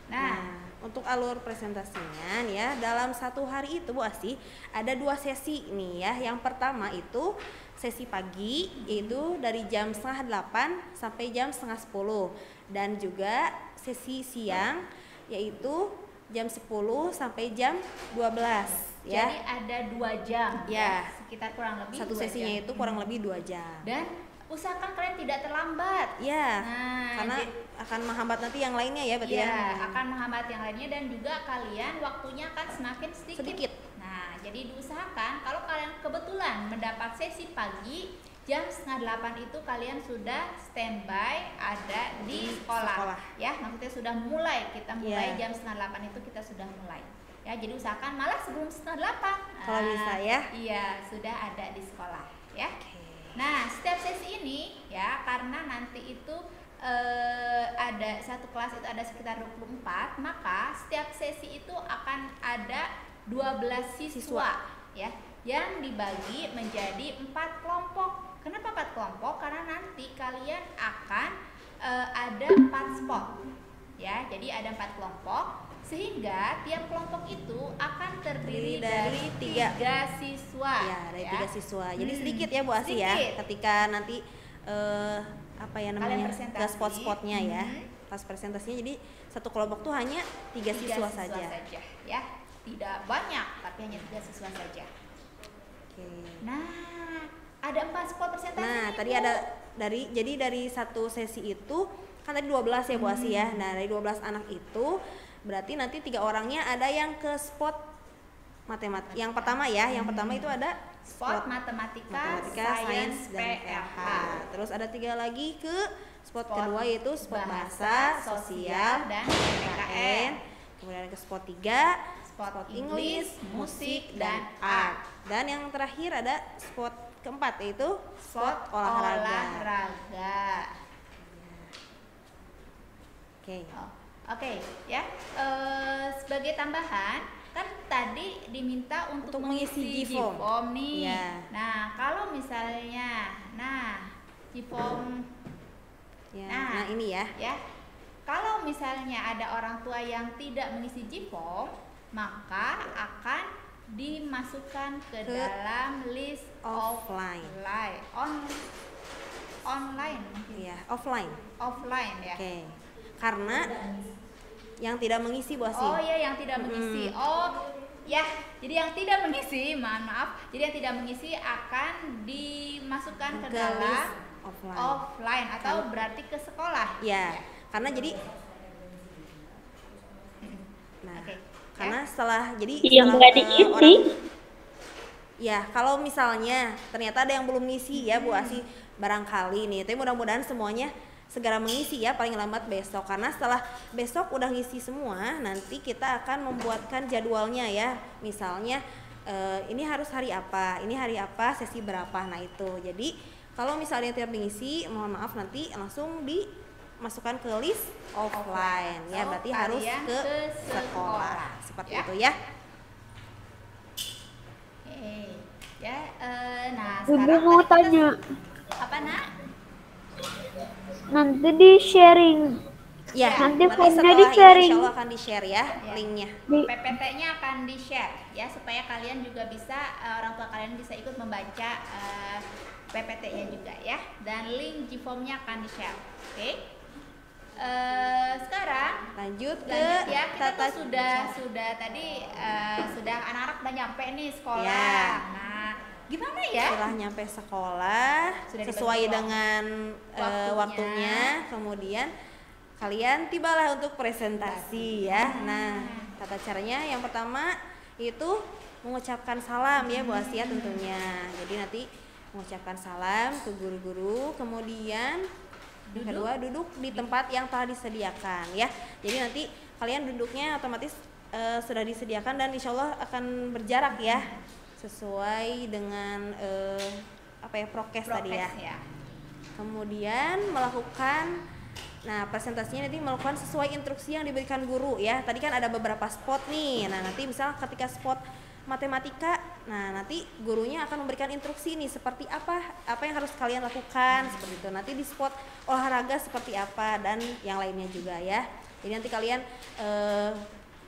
S3: Nah, untuk alur presentasinya nih ya, dalam satu hari itu Bu Asih ada 2 sesi nih ya. Yang pertama itu sesi pagi, yaitu dari jam 7:30 sampai jam 9:30, dan juga sesi siang yaitu jam 10 sampai jam 12 ya.
S2: Jadi ada 2 jam
S3: Ya.
S2: sekitar kurang lebih
S3: Satu
S2: 2
S3: sesinya
S2: jam.
S3: itu kurang lebih 2 jam.
S2: Dan usahakan kalian tidak terlambat.
S3: Ya,
S2: Nah,
S3: karena akan menghambat nanti yang lainnya ya berarti
S2: Iya,
S3: ya.
S2: akan menghambat yang lainnya dan juga kalian waktunya akan semakin sedikit. Nah, jadi diusahakan kalau kalian kebetulan mendapat sesi pagi jam 7:30 itu kalian sudah standby ada di sekolah. Ya, maksudnya sudah mulai, kita mulai
S3: Iya.
S2: jam 7:30 itu kita sudah mulai. Ya, jadi usahakan malah sebelum 7:30.
S3: Kalau bisa ya.
S2: Iya, sudah ada di sekolah ya. Nah, setiap sesi ini ya karena nanti itu ada satu kelas itu ada sekitar 24, maka setiap sesi itu akan ada 12 siswa ya yang dibagi menjadi 4 kelompok. Kenapa 4 kelompok? Karena nanti kalian akan ada 4 spot ya. Jadi ada 4 kelompok sehingga tiap kelompok itu akan terdiri dari 3 siswa.
S3: Ya, dari 3 siswa. Jadi sedikit ya Bu Asi ya.
S2: Sedikit.
S3: Ketika nanti apa ya namanya?
S2: presentasi.
S3: Ke spot-spotnya ya. Pas presentasinya jadi satu kelompok tuh hanya 3 siswa saja.
S2: Ya. Tidak banyak, tapi hanya 3 siswa saja.
S3: Oke.
S2: Nah, ada 4 spot presentasi.
S3: Nah,
S2: nih,
S3: tadi
S2: Bu.
S3: ada dari satu sesi itu kan tadi 12 ya Bu Asi ya. Nah, dari 12 anak itu berarti nanti 3 orangnya ada yang ke spot matematika. Yang pertama ya, yang pertama itu ada
S2: spot matematika,
S3: sains, dan
S2: PLH.
S3: Terus ada 3 lagi ke spot
S2: Spot
S3: kedua yaitu spot bahasa, sosial,
S2: dan
S3: PKN. Kemudian ke spot 3
S2: spot
S3: English, musik, dan
S2: art.
S3: art. Dan yang terakhir ada spot keempat yaitu
S2: Spot
S3: olahraga. Oke.
S2: Oke, ya. Sebagai tambahan, kan tadi diminta untuk
S3: mengisi
S2: mengisi
S3: G-form.
S2: G-form nih.
S3: Iya.
S2: Nah, kalau misalnya, G-form,
S3: Ya,
S2: Nah.
S3: nah ini ya.
S2: ya, kalau misalnya ada orang tua yang tidak mengisi G-form, maka akan dimasukkan ke dalam list
S3: Offline.
S2: Online mungkin.
S3: Iya, offline.
S2: Offline ya.
S3: Oke. Karena yang tidak mengisi Bu Asi.
S2: Oh ya, yang tidak mengisi. Oh ya, jadi yang tidak mengisi, maaf. Jadi yang tidak mengisi akan dimasukkan ke
S3: Ke
S2: dalam
S3: list offline.
S2: atau berarti ke sekolah.
S3: Ya, karena jadi nah,
S2: Oke.
S3: karena setelah jadi
S4: Yang
S3: setelah,
S4: nggak diisi.
S3: ya, kalau misalnya ternyata ada yang belum ngisi ya Bu Asi, barangkali nih, tapi mudah-mudahan semuanya segera mengisi ya, paling lambat besok. Karena setelah besok udah ngisi semua, nanti kita akan membuatkan jadwalnya ya. Misalnya ini harus hari apa, ini hari apa, sesi berapa. Nah itu, jadi kalau misalnya tidak mengisi, mohon maaf nanti langsung dimasukkan ke list offline ya, berarti harus
S2: kalian
S3: ke
S2: ke
S3: sekolah
S2: sekolah,
S3: seperti
S2: ya.
S3: itu ya.
S2: Oke. Ya, nah
S4: Ibu
S2: sekarang
S4: mau
S2: tadi kita-
S4: tanya,
S2: apa nak?
S4: nanti di sharing
S3: Ya,
S4: Nanti
S3: nanti
S4: formnya
S3: setelah ini
S4: di-sharing.
S3: insya Allah akan di-share ya,
S2: Ya.
S3: linknya.
S4: di
S2: PPT-nya akan di-share ya supaya kalian juga bisa orang tua kalian bisa ikut membaca PPT-nya juga ya, dan link G-form-nya akan di-share. Oke. Sekarang
S3: Lanjut ke
S2: lanjut ya, kita
S3: tata
S2: tuh sudah tadi sudah anak-anak udah nyampe nih sekolah.
S3: Ya.
S2: Nah, gimana ya?
S3: setelah nyampe sekolah
S2: Sudah dibagi
S3: sesuai
S2: waktu.
S3: dengan waktunya, kemudian kalian tibalah untuk presentasi ya. Nah, tata caranya yang pertama itu mengucapkan salam ya Bu Asia tentunya. Jadi nanti mengucapkan salam ke guru-guru, kemudian yang kedua duduk di tempat yang telah disediakan ya. Jadi nanti kalian duduknya otomatis sudah disediakan dan insya Allah akan berjarak ya, sesuai dengan prokes tadi ya.
S2: Ya.
S3: Kemudian melakukan, nah presentasinya nanti melakukan sesuai instruksi yang diberikan guru ya. Tadi kan ada beberapa spot nih. Nah nanti misal ketika spot matematika, nah nanti gurunya akan memberikan instruksi nih seperti apa yang harus kalian lakukan seperti itu. Nanti di spot olahraga seperti apa dan yang lainnya juga ya. Jadi nanti kalian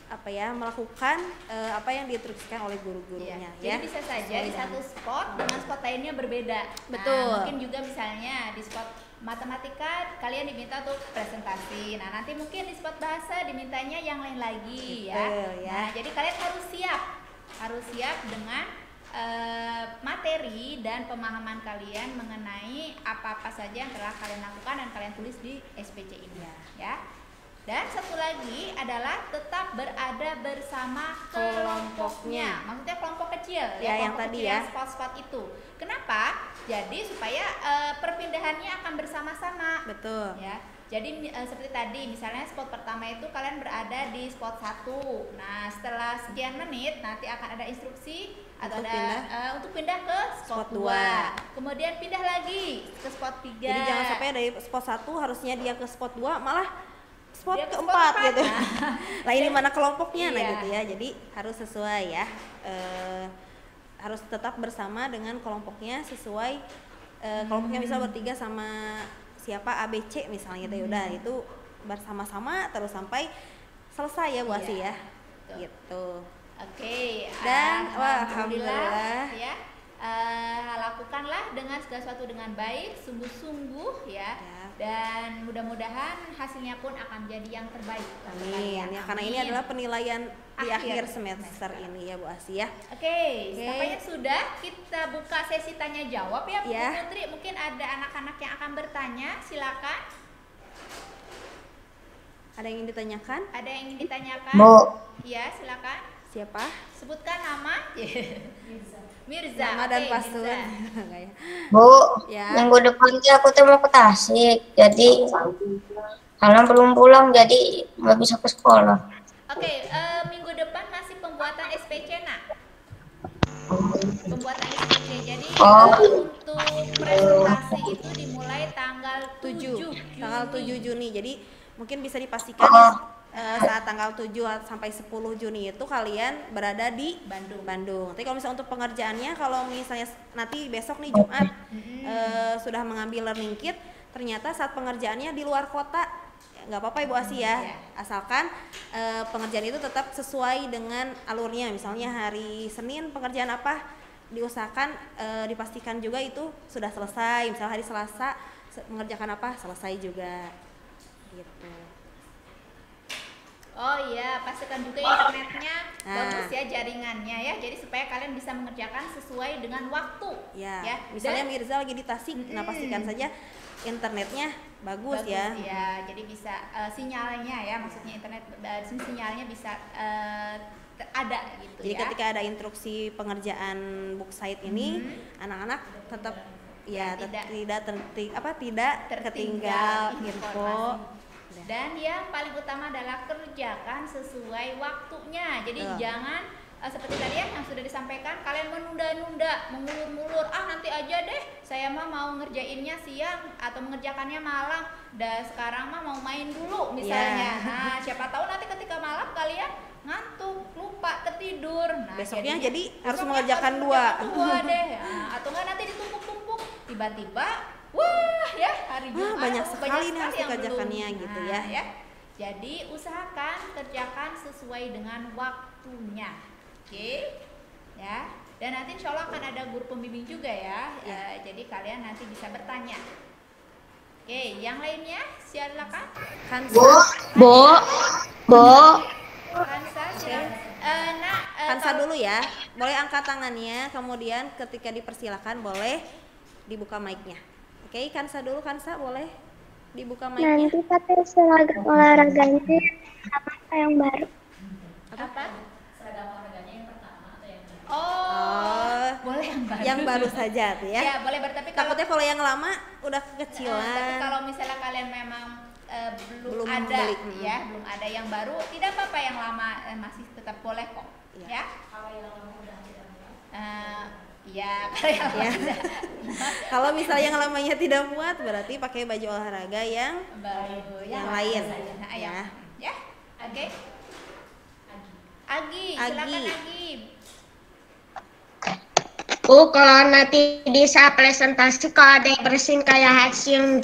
S3: apa ya, melakukan apa yang diinstruksikan oleh guru-gurunya
S2: Jadi
S3: ya.
S2: bisa saja di satu spot dengan spot lainnya berbeda.
S3: Betul.
S2: Nah, mungkin juga misalnya di spot matematika kalian diminta untuk presentasi. Nah, nanti mungkin di spot bahasa dimintanya yang lain lagi
S3: Betul, ya.
S2: Nah, jadi kalian harus siap dengan materi dan pemahaman kalian mengenai apa-apa saja yang telah kalian lakukan dan kalian tulis di SPC ini ya. Dan satu lagi adalah tetap berada bersama kelompoknya. Maksudnya kelompok kecil
S3: Ya, yang
S2: kelompok
S3: tadi
S2: kecil
S3: ya.
S2: yang spot-spot itu. Kenapa? Jadi supaya perpindahannya akan bersama-sama.
S3: Betul.
S2: Ya. Jadi seperti tadi misalnya spot pertama itu kalian berada di spot 1. Nah, setelah sekian menit nanti akan ada instruksi atau untuk pindah ke spot 2. Kemudian pindah lagi ke spot 3.
S3: Jadi jangan sampai dari spot 1 harusnya dia ke spot 2 malah spot
S2: Dia ke spot
S3: keempat
S2: 4,
S3: gitu.
S2: nah.
S3: Lah ini mana kelompoknya nah
S2: Iya.
S3: gitu ya. Jadi harus sesuai ya. Harus tetap bersama dengan kelompoknya sesuai kelompoknya bisa bertiga sama siapa ABC misalnya gitu ya. Udah itu bersama-sama terus sampai selesai ya Bu Asi ya.
S2: Betul.
S3: Gitu.
S2: Oke,
S3: Dan alhamdulillah
S2: ya. Lakukanlah dengan segala sesuatu dengan baik, sungguh-sungguh ya. Dan mudah-mudahan hasilnya pun akan menjadi yang terbaik.
S3: Amin. Ya, karena ini adalah penilaian di akhir semester ini ya Bu Asi ya.
S2: Oke, tampaknya sudah kita buka sesi tanya jawab ya Bu
S3: Ya.
S2: Putri. Mungkin ada anak-anak yang akan bertanya, silakan.
S3: Ada yang ingin ditanyakan?
S2: Ada yang ingin ditanyakan?
S1: Bu.
S2: Iya, silakan.
S3: Siapa?
S2: Sebutkan nama. Mirza.
S3: Nama dan
S2: Oke,
S3: pasun.
S2: Mirza.
S3: Enggak ya.
S1: Bu,
S3: Ya.
S1: minggu depan tuh aku tuh mau ke Tasik, jadi karena belum pulang jadi nggak bisa ke sekolah.
S2: Oke, minggu depan masih pembuatan SPC nak. Pembuatan SPC. Jadi untuk presentasi itu dimulai tanggal 7
S3: Tanggal 7 Juni. Jadi mungkin bisa dipastikan saat tanggal 7 sampai 10 Juni itu kalian berada di Bandung. Tapi kalau misalnya untuk pengerjaannya, kalau misalnya nanti besok nih Jumat sudah mengambil learning kit, ternyata saat pengerjaannya di luar kota, nggak apa-apa Ibu Asi ya. Asalkan pengerjaan itu tetap sesuai dengan alurnya. Misalnya hari Senin pengerjaan apa, diusahakan dipastikan juga itu sudah selesai. Misalnya hari Selasa mengerjakan apa, selesai juga. Gitu.
S2: Oh iya, pastikan juga internetnya bagus ya, jaringannya ya. Jadi supaya kalian bisa mengerjakan sesuai dengan waktu.
S3: Ya,
S2: Ya.
S3: misalnya
S2: Dan-
S3: Mirza lagi di Tasik, nah pastikan saja internetnya bagus ya.
S2: Jadi bisa sinyalnya ya, maksudnya internet sinyalnya bisa ada gitu
S3: Jadi
S2: ya.
S3: ketika ada instruksi pengerjaan book site ini, anak-anak tetap ya tidak ketinggal info.
S2: Dan yang paling utama adalah kerjakan sesuai waktunya. Jadi jangan seperti tadi ya yang sudah disampaikan, kalian menunda-nunda, mengulur-mulur, nanti aja deh, saya mah mau ngerjainnya siang atau mengerjakannya malam, dan sekarang mah mau main dulu misalnya. Nah, siapa tahu nanti ketika malam kalian ngantuk, lupa, ketidur. Nah,
S3: Besoknya jadi harus
S2: besoknya
S3: mengerjakan
S2: harus
S3: dua.
S2: mengerjakan dua deh. Nah, atau enggak nanti ditumpuk-tumpuk, tiba-tiba wah ya hari Jumat
S3: banyak sekali nih harus
S2: yang
S3: dikerjakannya
S2: belum.
S3: gitu
S2: Nah,
S3: ya.
S2: Jadi usahakan kerjakan sesuai dengan waktunya. Oke. Ya. Dan nanti insya Allah akan ada guru pembimbing juga ya. Jadi kalian nanti bisa bertanya. Oke, yang lainnya silakan.
S1: Bu,
S2: Kansa silakan.
S3: Kansa dulu ya. Boleh angkat tangannya, kemudian ketika dipersilakan boleh dibuka mic-nya. Oke, Kansa dulu, Kansa boleh dibuka mic-nya.
S4: Nanti pakai seragam olahraganya sama kayak yang baru.
S2: apa?
S3: Oh,
S2: Boleh yang baru.
S3: yang baru saja tuh ya.
S2: Ya, boleh tapi kalau
S3: Takutnya kalau yang lama udah
S2: tapi
S3: kekecilan.
S2: kalau misalnya kalian memang belum
S3: Belum
S2: ada
S3: beli,
S2: ya, belum ada yang baru, tidak apa-apa, yang lama masih tetap boleh kok.
S3: Iya.
S2: Ya. Kalau yang lama udah ya, kalau yang lama
S3: Ya.
S2: udah
S3: Kalau misalnya yang lamanya tidak muat, berarti pakai baju olahraga yang
S2: baru
S3: yang lain.
S2: Nah,
S3: Ya.
S2: ya. Oke. Agi, silakan
S3: Agi.
S2: Agi.
S5: Kalau nanti di saat presentasi kalau ada yang bersin kayak hasil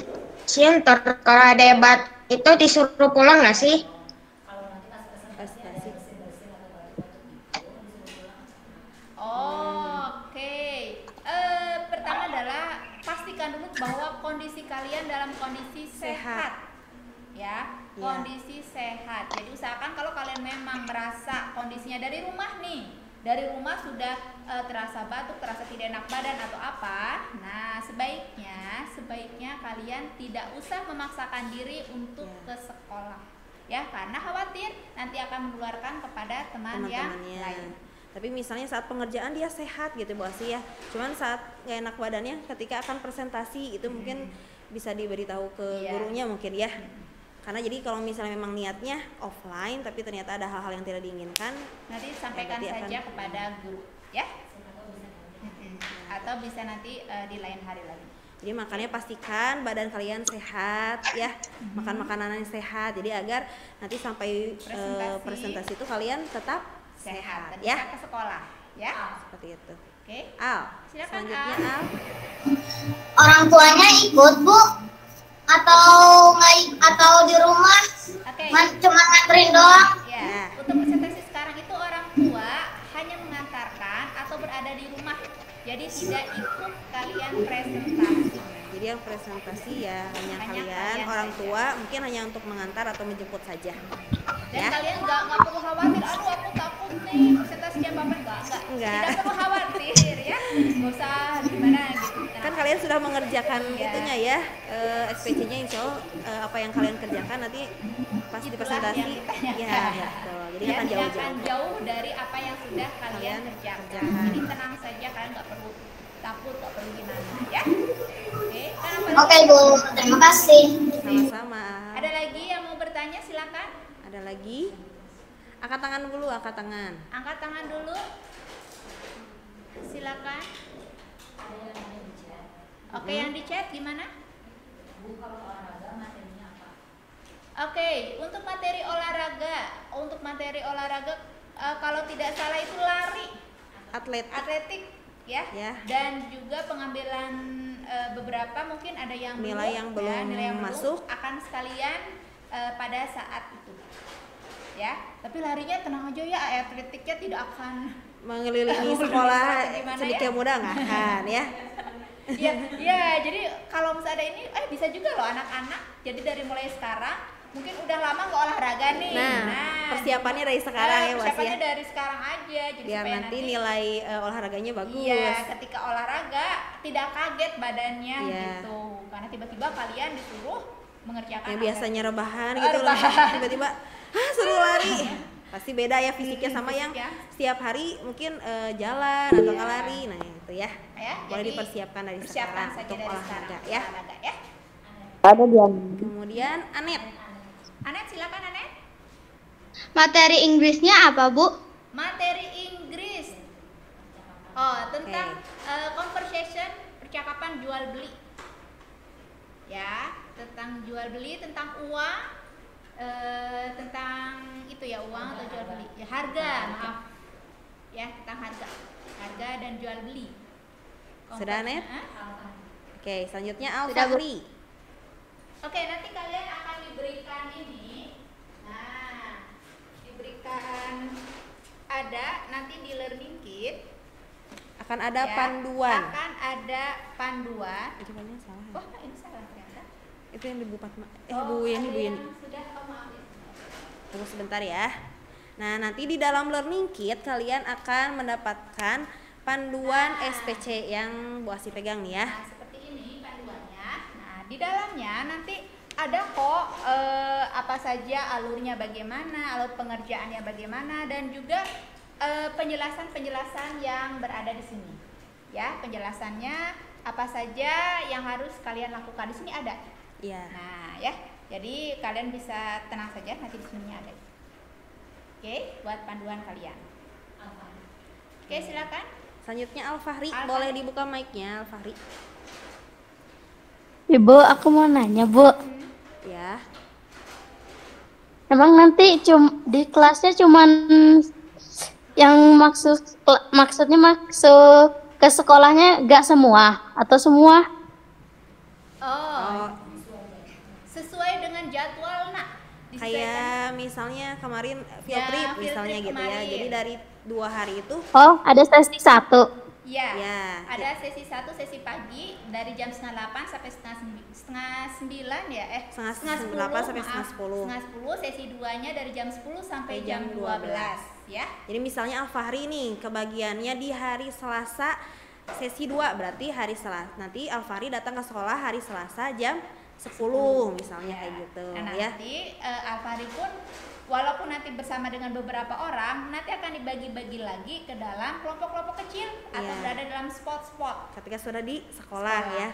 S5: kalau ada hebat itu disuruh pulang nggak sih?
S3: Prestasi.
S2: dari rumah nih, dari rumah sudah terasa batuk, terasa tidak enak badan atau apa. Nah, sebaiknya kalian tidak usah memaksakan diri untuk ke sekolah, ya, karena khawatir nanti akan menularkan kepada teman yang lain.
S3: Tapi misalnya saat pengerjaan dia sehat gitu Bu Asi ya, cuman saat nggak enak badannya ketika akan presentasi itu mungkin bisa diberitahu ke gurunya mungkin ya. Karena jadi kalau misalnya memang niatnya offline tapi ternyata ada hal-hal yang tidak diinginkan,
S2: nanti sampaikan saja kepada guru ya, atau bisa nanti di lain hari lagi.
S3: Jadi makanya pastikan badan kalian sehat ya, makan makanan yang sehat, jadi agar nanti sampai presentasi itu kalian tetap sehat
S2: dan
S3: ya,
S2: bisa ke sekolah ya.
S3: Seperti itu.
S2: Oke.
S3: Al,
S2: Silakan,
S3: selanjutnya
S2: Al.
S3: Al.
S6: Orang tuanya ikut Bu atau atau di rumah
S2: Oke.
S6: cuma nganterin doang?
S2: Ya, untuk presentasi sekarang itu orang tua hanya mengantarkan atau berada di rumah. Jadi tidak ikut kalian presentasi.
S3: Jadi yang presentasi ya hanya kalian
S2: kalian
S3: orang
S2: saja.
S3: tua, mungkin hanya untuk mengantar atau menjemput saja.
S2: Dan
S3: Ya.
S2: kalian nggak perlu khawatir, aduh aku takut nih presentasinya apa enggak.
S3: Enggak.
S2: Tidak perlu khawatir ya. Nggak usah gimana gitu.
S3: Kan kalian sudah mengerjakan
S2: Ya.
S3: itunya ya, SPC-nya insya Allah apa yang kalian kerjakan nanti pas di
S2: Itulah
S3: presentasi
S2: yang ditanyakan.
S3: ya betul. Jadi
S2: Ya,
S3: akan
S2: tidak
S3: jauh-jauh.
S2: akan jauh dari apa yang sudah kalian
S3: Kalian
S2: kerjakan.
S3: kerjakan.
S2: Jadi tenang saja, kalian nggak perlu takut, nggak perlu gimana ya. Oke, kan apa
S6: Oke
S2: lagi?
S6: Bu, terima kasih.
S3: Sama-sama.
S2: Ada lagi yang mau bertanya, silakan.
S3: Ada lagi? Angkat tangan dulu, angkat tangan.
S2: Angkat tangan dulu. Silakan. Oke, yang di chat gimana? Oke, untuk materi olahraga, kalau tidak salah itu lari, atletik, ya. Dan juga pengambilan beberapa mungkin ada yang
S3: Nilai yang belum masuk.
S2: akan sekalian pada saat itu, ya. Tapi larinya tenang aja ya, atletiknya tidak akan
S3: Mengelilingi sekolah
S2: Gimana
S3: sedikit
S2: ya?
S3: mudah nggak kan ya?
S2: Ya, jadi kalau misalnya ada ini, bisa juga loh anak-anak. Jadi dari mulai sekarang, mungkin udah lama nggak olahraga nih.
S3: Nah, persiapannya dari sekarang ya, Bu Asy,
S2: persiapannya
S3: ya.
S2: dari sekarang aja. Jadi
S3: Biar
S2: supaya
S3: nanti nilai olahraganya bagus.
S2: Iya, ketika olahraga tidak kaget badannya
S3: Iya.
S2: gitu. Karena tiba-tiba kalian disuruh mengerjakan
S3: Yang biasanya
S2: apa?
S3: rebahan gitu,
S2: Rebahan.
S3: tiba-tiba suruh lari. Pasti beda ya fisiknya sama yang
S2: Fisiknya.
S3: setiap hari mungkin jalan atau nggak lari. Nah itu ya,
S2: Ya,
S3: boleh
S2: jadi
S3: dipersiapkan dari
S2: persiapkan
S3: sekarang
S2: saja
S3: untuk
S2: dari
S3: olahraga
S2: sekarang,
S3: ya.
S2: olahraga ya.
S3: Kemudian Anet,
S2: Anet, silakan Anet.
S4: Materi Inggrisnya apa, Bu?
S2: Materi Inggris. Oh, tentang conversation, percakapan jual beli. Ya, tentang jual beli, tentang uang, tentang itu ya, uang atau jual beli. Ya, harga, maaf. Ya, tentang harga dan jual beli.
S3: Sudah, Anet?
S2: Hah?
S3: Oke, selanjutnya Al
S4: Sudah, Bu.
S3: Fahri.
S2: Oke, nanti kalian akan diberikan ini. Nah, diberikan ada nanti di learning kit.
S3: Akan ada
S2: Ya,
S3: panduan.
S2: Akan ada panduan.
S3: Ucapannya salah. Ya?
S2: Oh, ini salah ternyata.
S3: Itu yang di Bu Fatma.
S2: Oh,
S3: Bu Yani,
S2: ada
S3: Bu Yani.
S2: yang sudah, maaf ya.
S3: Tunggu sebentar ya. Nah, nanti di dalam learning kit kalian akan mendapatkan panduan SPC yang Bu Asy pegang nih ya.
S2: Nah, seperti ini panduannya. Nah, di dalamnya nanti ada kok apa saja alurnya bagaimana, alur pengerjaannya bagaimana, dan juga penjelasan-penjelasan yang berada di sini. Ya, penjelasannya apa saja yang harus kalian lakukan di sini ada.
S3: Iya.
S2: Nah, ya. Jadi kalian bisa tenang saja, nanti di sini ada. Oke, buat panduan kalian. Oke, silakan.
S3: Selanjutnya Al Fahri,
S2: Al
S3: boleh
S2: Fahri.
S3: dibuka mic-nya Al Fahri.
S4: Ibu, aku mau nanya, Bu.
S3: Ya.
S4: Emang nanti di kelasnya cuman yang maksudnya masuk ke sekolahnya nggak semua atau semua?
S2: Oh, sesuai dengan jadwal nak. Disesuaikan.
S3: Kayak misalnya kemarin field
S2: Ya,
S3: trip
S2: field
S3: misalnya
S2: trip
S3: gitu ya.
S2: kemarin.
S3: Jadi dari 2 hari itu
S4: Oh, ada sesi 1.
S2: Iya.
S3: Ya.
S2: Ada sesi 1 sesi pagi dari jam 8:30 sampai setengah 9 ya.
S3: Setengah
S2: 10
S3: sampai setengah 10.
S2: Setengah 10, sesi 2-nya dari jam 10 sampai jam 12 ya.
S3: Jadi misalnya Al-Fahri nih kebagiannya di hari Selasa sesi 2, berarti hari Selasa. Nanti Al-Fahri datang ke sekolah hari Selasa jam 10 misalnya kayak gitu
S2: Nah,
S3: ya.
S2: nanti Al-Fahri pun walaupun nanti bersama dengan beberapa orang, nanti akan dibagi-bagi lagi ke dalam kelompok-kelompok kecil atau
S3: Iya.
S2: berada dalam spot-spot.
S3: Ketika sudah di sekolah ya.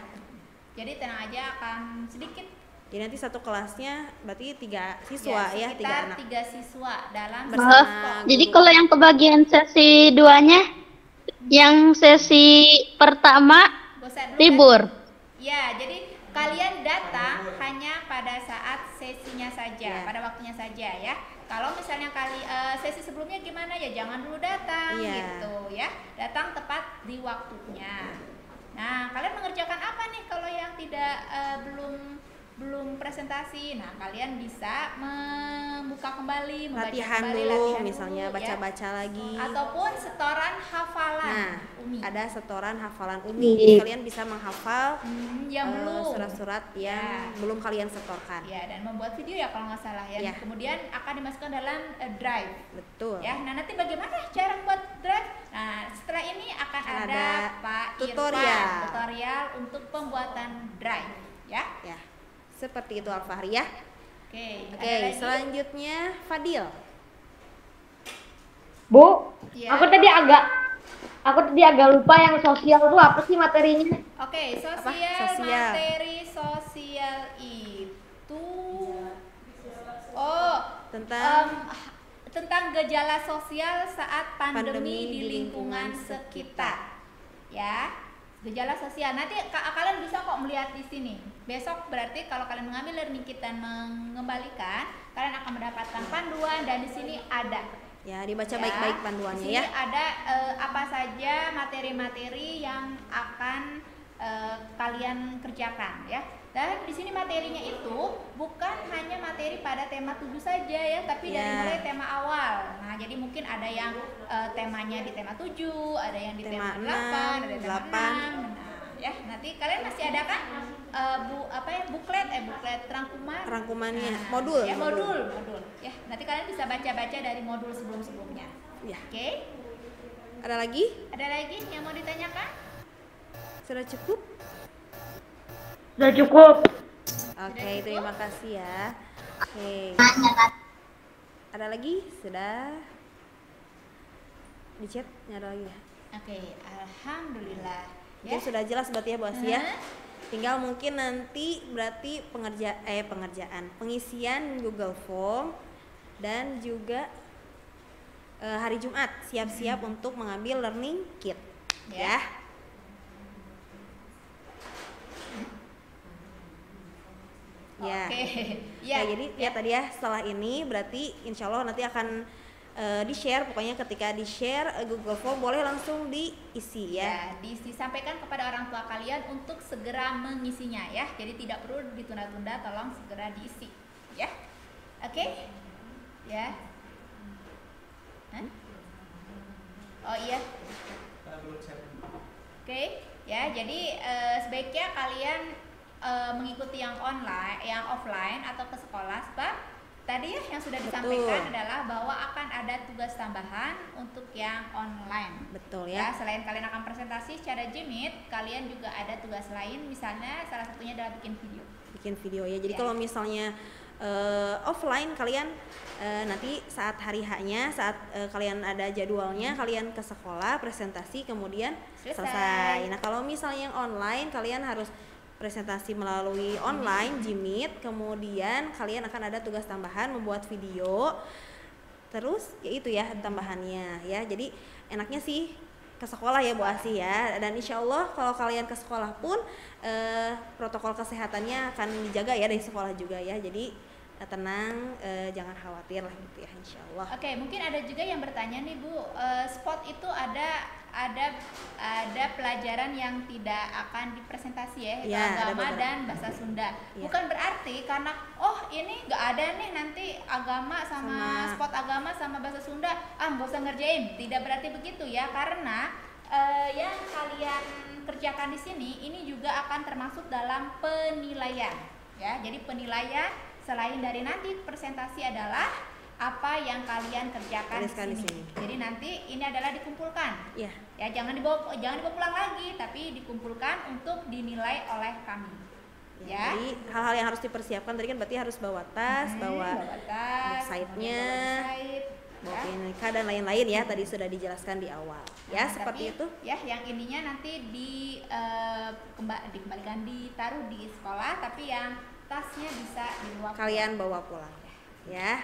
S2: Jadi tenang aja, akan sedikit
S3: Jadi nanti satu kelasnya berarti 3 siswa ya, 3
S2: sekitar
S3: anak.
S2: 3 siswa dalam
S3: Bersama
S2: spot.
S4: Jadi
S3: guru.
S4: kalau yang kebagian sesi 2-nya, yang sesi pertama
S2: Bosan dulu kan?
S4: libur.
S2: Ya, jadi kalian datang hanya pada saat sesinya saja,
S3: Ya.
S2: pada waktunya saja ya. Kalau misalnya sesi sebelumnya gimana ya, jangan dulu datang
S3: Iya.
S2: gitu ya. Datang tepat di waktunya. Nah, kalian mengerjakan apa nih kalau yang tidak belum presentasi? Nah, kalian bisa membuka kembali, membaca
S3: Latihan
S2: kembali,
S3: dulu
S2: latihan
S3: misalnya
S2: dulu, ya.
S3: baca-baca lagi.
S2: Ataupun setoran hafalan
S3: Nah,
S2: Umi.
S3: ada setoran hafalan Umi. Jadi kalian bisa menghafal
S2: Yang belum.
S3: surat-surat yang
S2: Ya.
S3: belum kalian setorkan.
S2: Ya, dan membuat video ya kalau nggak salah ya.
S3: Ya.
S2: Kemudian akan dimasukkan dalam drive.
S3: Betul.
S2: Ya, nah nanti bagaimana cara membuat drive? Nah, setelah ini akan
S3: Akan
S2: ada
S3: ada
S2: Pak
S3: tutorial.
S2: Irfan, tutorial untuk pembuatan drive, ya.
S3: Ya. Seperti itu Al-Fahri ya.
S2: Oke,
S3: Oke,
S2: ada lagi?
S3: selanjutnya Fadil.
S7: Bu,
S2: Ya.
S7: aku tadi agak lupa yang sosial tuh apa sih materinya?
S2: Oke,
S3: Sosial.
S2: materi sosial itu tentang gejala sosial saat pandemi di lingkungan sekitar. Ya, gejala sosial. Nanti kalian bisa kok melihat di sini. Besok berarti kalau kalian mengambil learning kit dan mengembalikan, kalian akan mendapatkan panduan dan di sini ada.
S3: Ya, dibaca
S2: Ya,
S3: baik-baik
S2: di
S3: panduannya
S2: sini
S3: ya.
S2: ada apa saja materi-materi yang akan kalian kerjakan ya. Dan di sini materinya itu bukan hanya materi pada tema 7 saja ya, tapi dari
S3: Ya.
S2: mulai tema awal. Nah, jadi mungkin ada yang temanya di tema 7, ada yang di tema
S3: Tema
S2: 8, ada
S3: 6,
S2: tema 6. Nah, ya, nanti kalian masih ada kan buklet rangkuman.
S3: Rangkumannya,
S2: Nah,
S3: modul,
S2: ya,
S3: modul.
S2: modul. Ya, nanti kalian bisa baca-baca dari modul sebelum-sebelumnya.
S3: Ya.
S2: Oke.
S3: Ada lagi?
S2: Ada lagi yang mau ditanyakan?
S3: Sudah cukup?
S7: Udah cukup.
S3: Oke, terima kasih ya. Oke. Ada lagi? Sudah. Di chat ada lagi ya?
S2: Oke, alhamdulillah.
S3: Itu sudah jelas berarti ya Bu Asy ya.
S2: Hah?
S3: Tinggal mungkin nanti berarti pengerjaan, pengisian Google Form dan juga hari Jumat siap-siap untuk mengambil learning kit ya. Ya.
S2: Oke.
S3: Ya, jadi ya tadi ya setelah ini berarti insya Allah nanti akan di-share, pokoknya ketika di-share Google Form boleh langsung diisi ya.
S2: Disampaikan kepada orang tua kalian untuk segera mengisinya ya. Jadi tidak perlu ditunda-tunda, tolong segera diisi ya. Oke? Ya. Hah? Oh iya. Oke, ya. Jadi sebaiknya kalian mengikuti yang online, yang offline atau ke sekolah sebab tadi ya yang sudah disampaikan adalah bahwa akan ada tugas tambahan untuk yang online.
S3: Betul
S2: Ya,
S3: ya.
S2: selain kalian akan presentasi secara Jimit, kalian juga ada tugas lain, misalnya salah satunya adalah bikin video.
S3: Bikin video ya. Jadi
S2: Ya.
S3: kalau misalnya offline kalian nanti saat hari H-nya, saat kalian ada jadwalnya, kalian ke sekolah presentasi kemudian selesai. Nah, kalau misalnya yang online kalian harus presentasi melalui online Jimit, kemudian kalian akan ada tugas tambahan membuat video. Terus ya itu ya tambahannya ya. Jadi enaknya sih ke sekolah ya Bu Asy ya. Dan insya Allah kalau kalian ke sekolah pun protokol kesehatannya akan dijaga ya dari sekolah juga ya. Jadi tenang, jangan khawatir lah gitu ya insya Allah.
S2: Oke, mungkin ada juga yang bertanya nih Bu, spot itu ada pelajaran yang tidak akan dipresentasi ya, itu
S3: Ya, ada
S2: agama
S3: beberapa.
S2: dan bahasa Sunda.
S3: Ya.
S2: Bukan berarti karena ini nggak ada nih nanti agama sama spot agama sama bahasa Sunda, nggak usah ngerjain. Tidak berarti begitu ya, karena yang kalian kerjakan di sini ini juga akan termasuk dalam penilaian ya. Jadi penilaian selain dari nanti presentasi adalah apa yang kalian kerjakan di sini. Jadi nanti ini adalah dikumpulkan.
S3: Iya.
S2: Ya, jangan dibawa pulang lagi, tapi dikumpulkan untuk dinilai oleh kami. Ya.
S3: Jadi hal-hal yang harus dipersiapkan tadi kan berarti harus bawa tas, bawa website-nya, bawa PNK dan lain-lain ya, tadi sudah dijelaskan di awal. Ya, seperti itu.
S2: Ya, yang ininya nanti dikembalikan ditaruh di sekolah, tapi yang tasnya bisa dibawa
S3: kalian bawa pulang. Ya.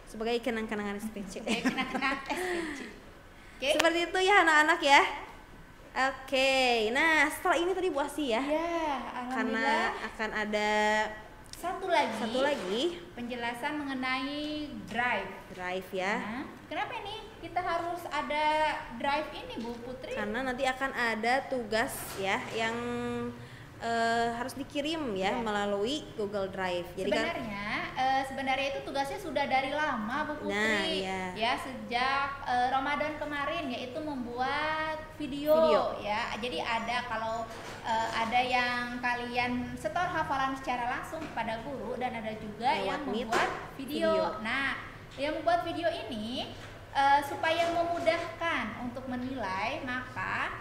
S3: Sebagai kenang-kenangan SPC.
S2: Kenang-kenangan SPC. Oke.
S3: Seperti itu ya anak-anak ya. Oke, nah setelah ini tadi Bu Asih ya.
S2: Ya,
S3: Karena akan ada
S2: satu lagi penjelasan mengenai drive
S3: ya.
S2: Nah, kenapa ini kita harus ada drive ini Bu Putri?
S3: Karena nanti akan ada tugas ya yang harus dikirim ya melalui Google Drive. Jadi
S2: sebenarnya itu tugasnya sudah dari lama Bu Putri.
S3: Nah, iya.
S2: Ya sejak Ramadan kemarin, yaitu membuat video ya. Jadi kalau ada yang kalian setor hafalan secara langsung kepada guru, dan ada juga yang membuat video. Nah, yang membuat video ini supaya memudahkan untuk menilai, maka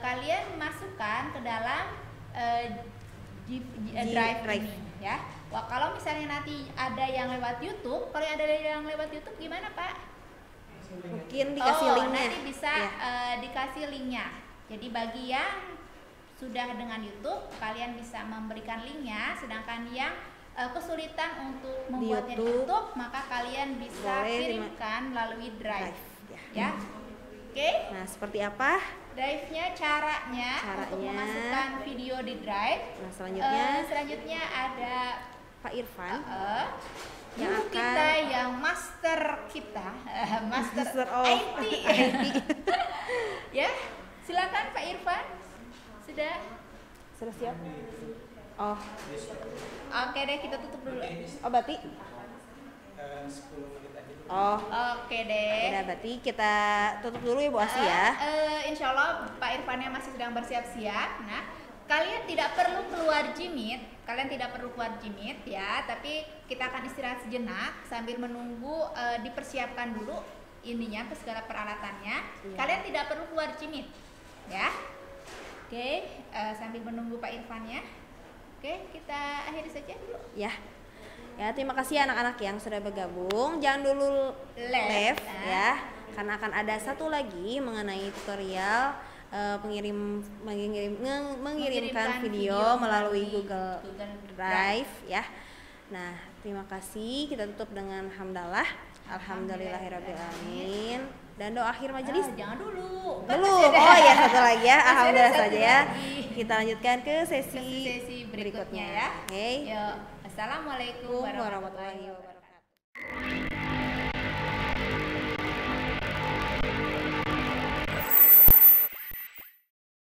S2: kalian masukkan ke dalam drive ini ya. Wah, kalau misalnya nanti ada yang lewat YouTube, kalau ada yang lewat YouTube gimana Pak?
S3: Mungkin dikasih linknya.
S2: Nanti bisa dikasih linknya. Jadi bagi yang sudah dengan YouTube, kalian bisa memberikan linknya. Sedangkan yang kesulitan untuk membuatnya di YouTube, maka kalian bisa kirimkan melalui drive. Ya. Oke.
S3: Nah, seperti apa?
S2: Drive-nya caranya untuk memasukkan video di drive.
S3: Nah,
S2: selanjutnya ada
S3: Pak Irfan
S2: yang kita yang master of IT. Ya, silakan Pak Irfan. Sudah
S3: siap? Oh.
S2: Oke deh, kita tutup dulu.
S3: Oh, berarti
S8: 10 menit aja.
S3: Oh,
S2: oke deh.
S3: Udah, berarti kita tutup dulu ya Bu Asih ya.
S2: Insya Allah Pak Irfannya masih sedang bersiap-siap. Nah, kalian tidak perlu keluar jimit, ya. Tapi kita akan istirahat sejenak sambil menunggu dipersiapkan dulu ininya, segala peralatannya. Ya. Kalian tidak perlu keluar jimit, ya. Oke, sambil menunggu Pak Irfannya. Oke, kita akhiri saja dulu.
S3: Ya. Ya, terima kasih anak-anak yang sudah bergabung. Jangan dulu left ya, karena akan ada satu lagi mengenai tutorial mengirimkan video melalui Google Drive ya. Nah, terima kasih. Kita tutup dengan hamdalah. Alhamdulillahirrabbilalamin. Dan doa akhir majelis.
S2: Jangan dulu.
S3: Oh ya, satu lagi ya. Alhamdulillah saja ya. Kita lanjutkan ke sesi
S2: berikutnya ya.
S3: Oke.
S2: Yuk. Assalamualaikum warahmatullahi wabarakatuh.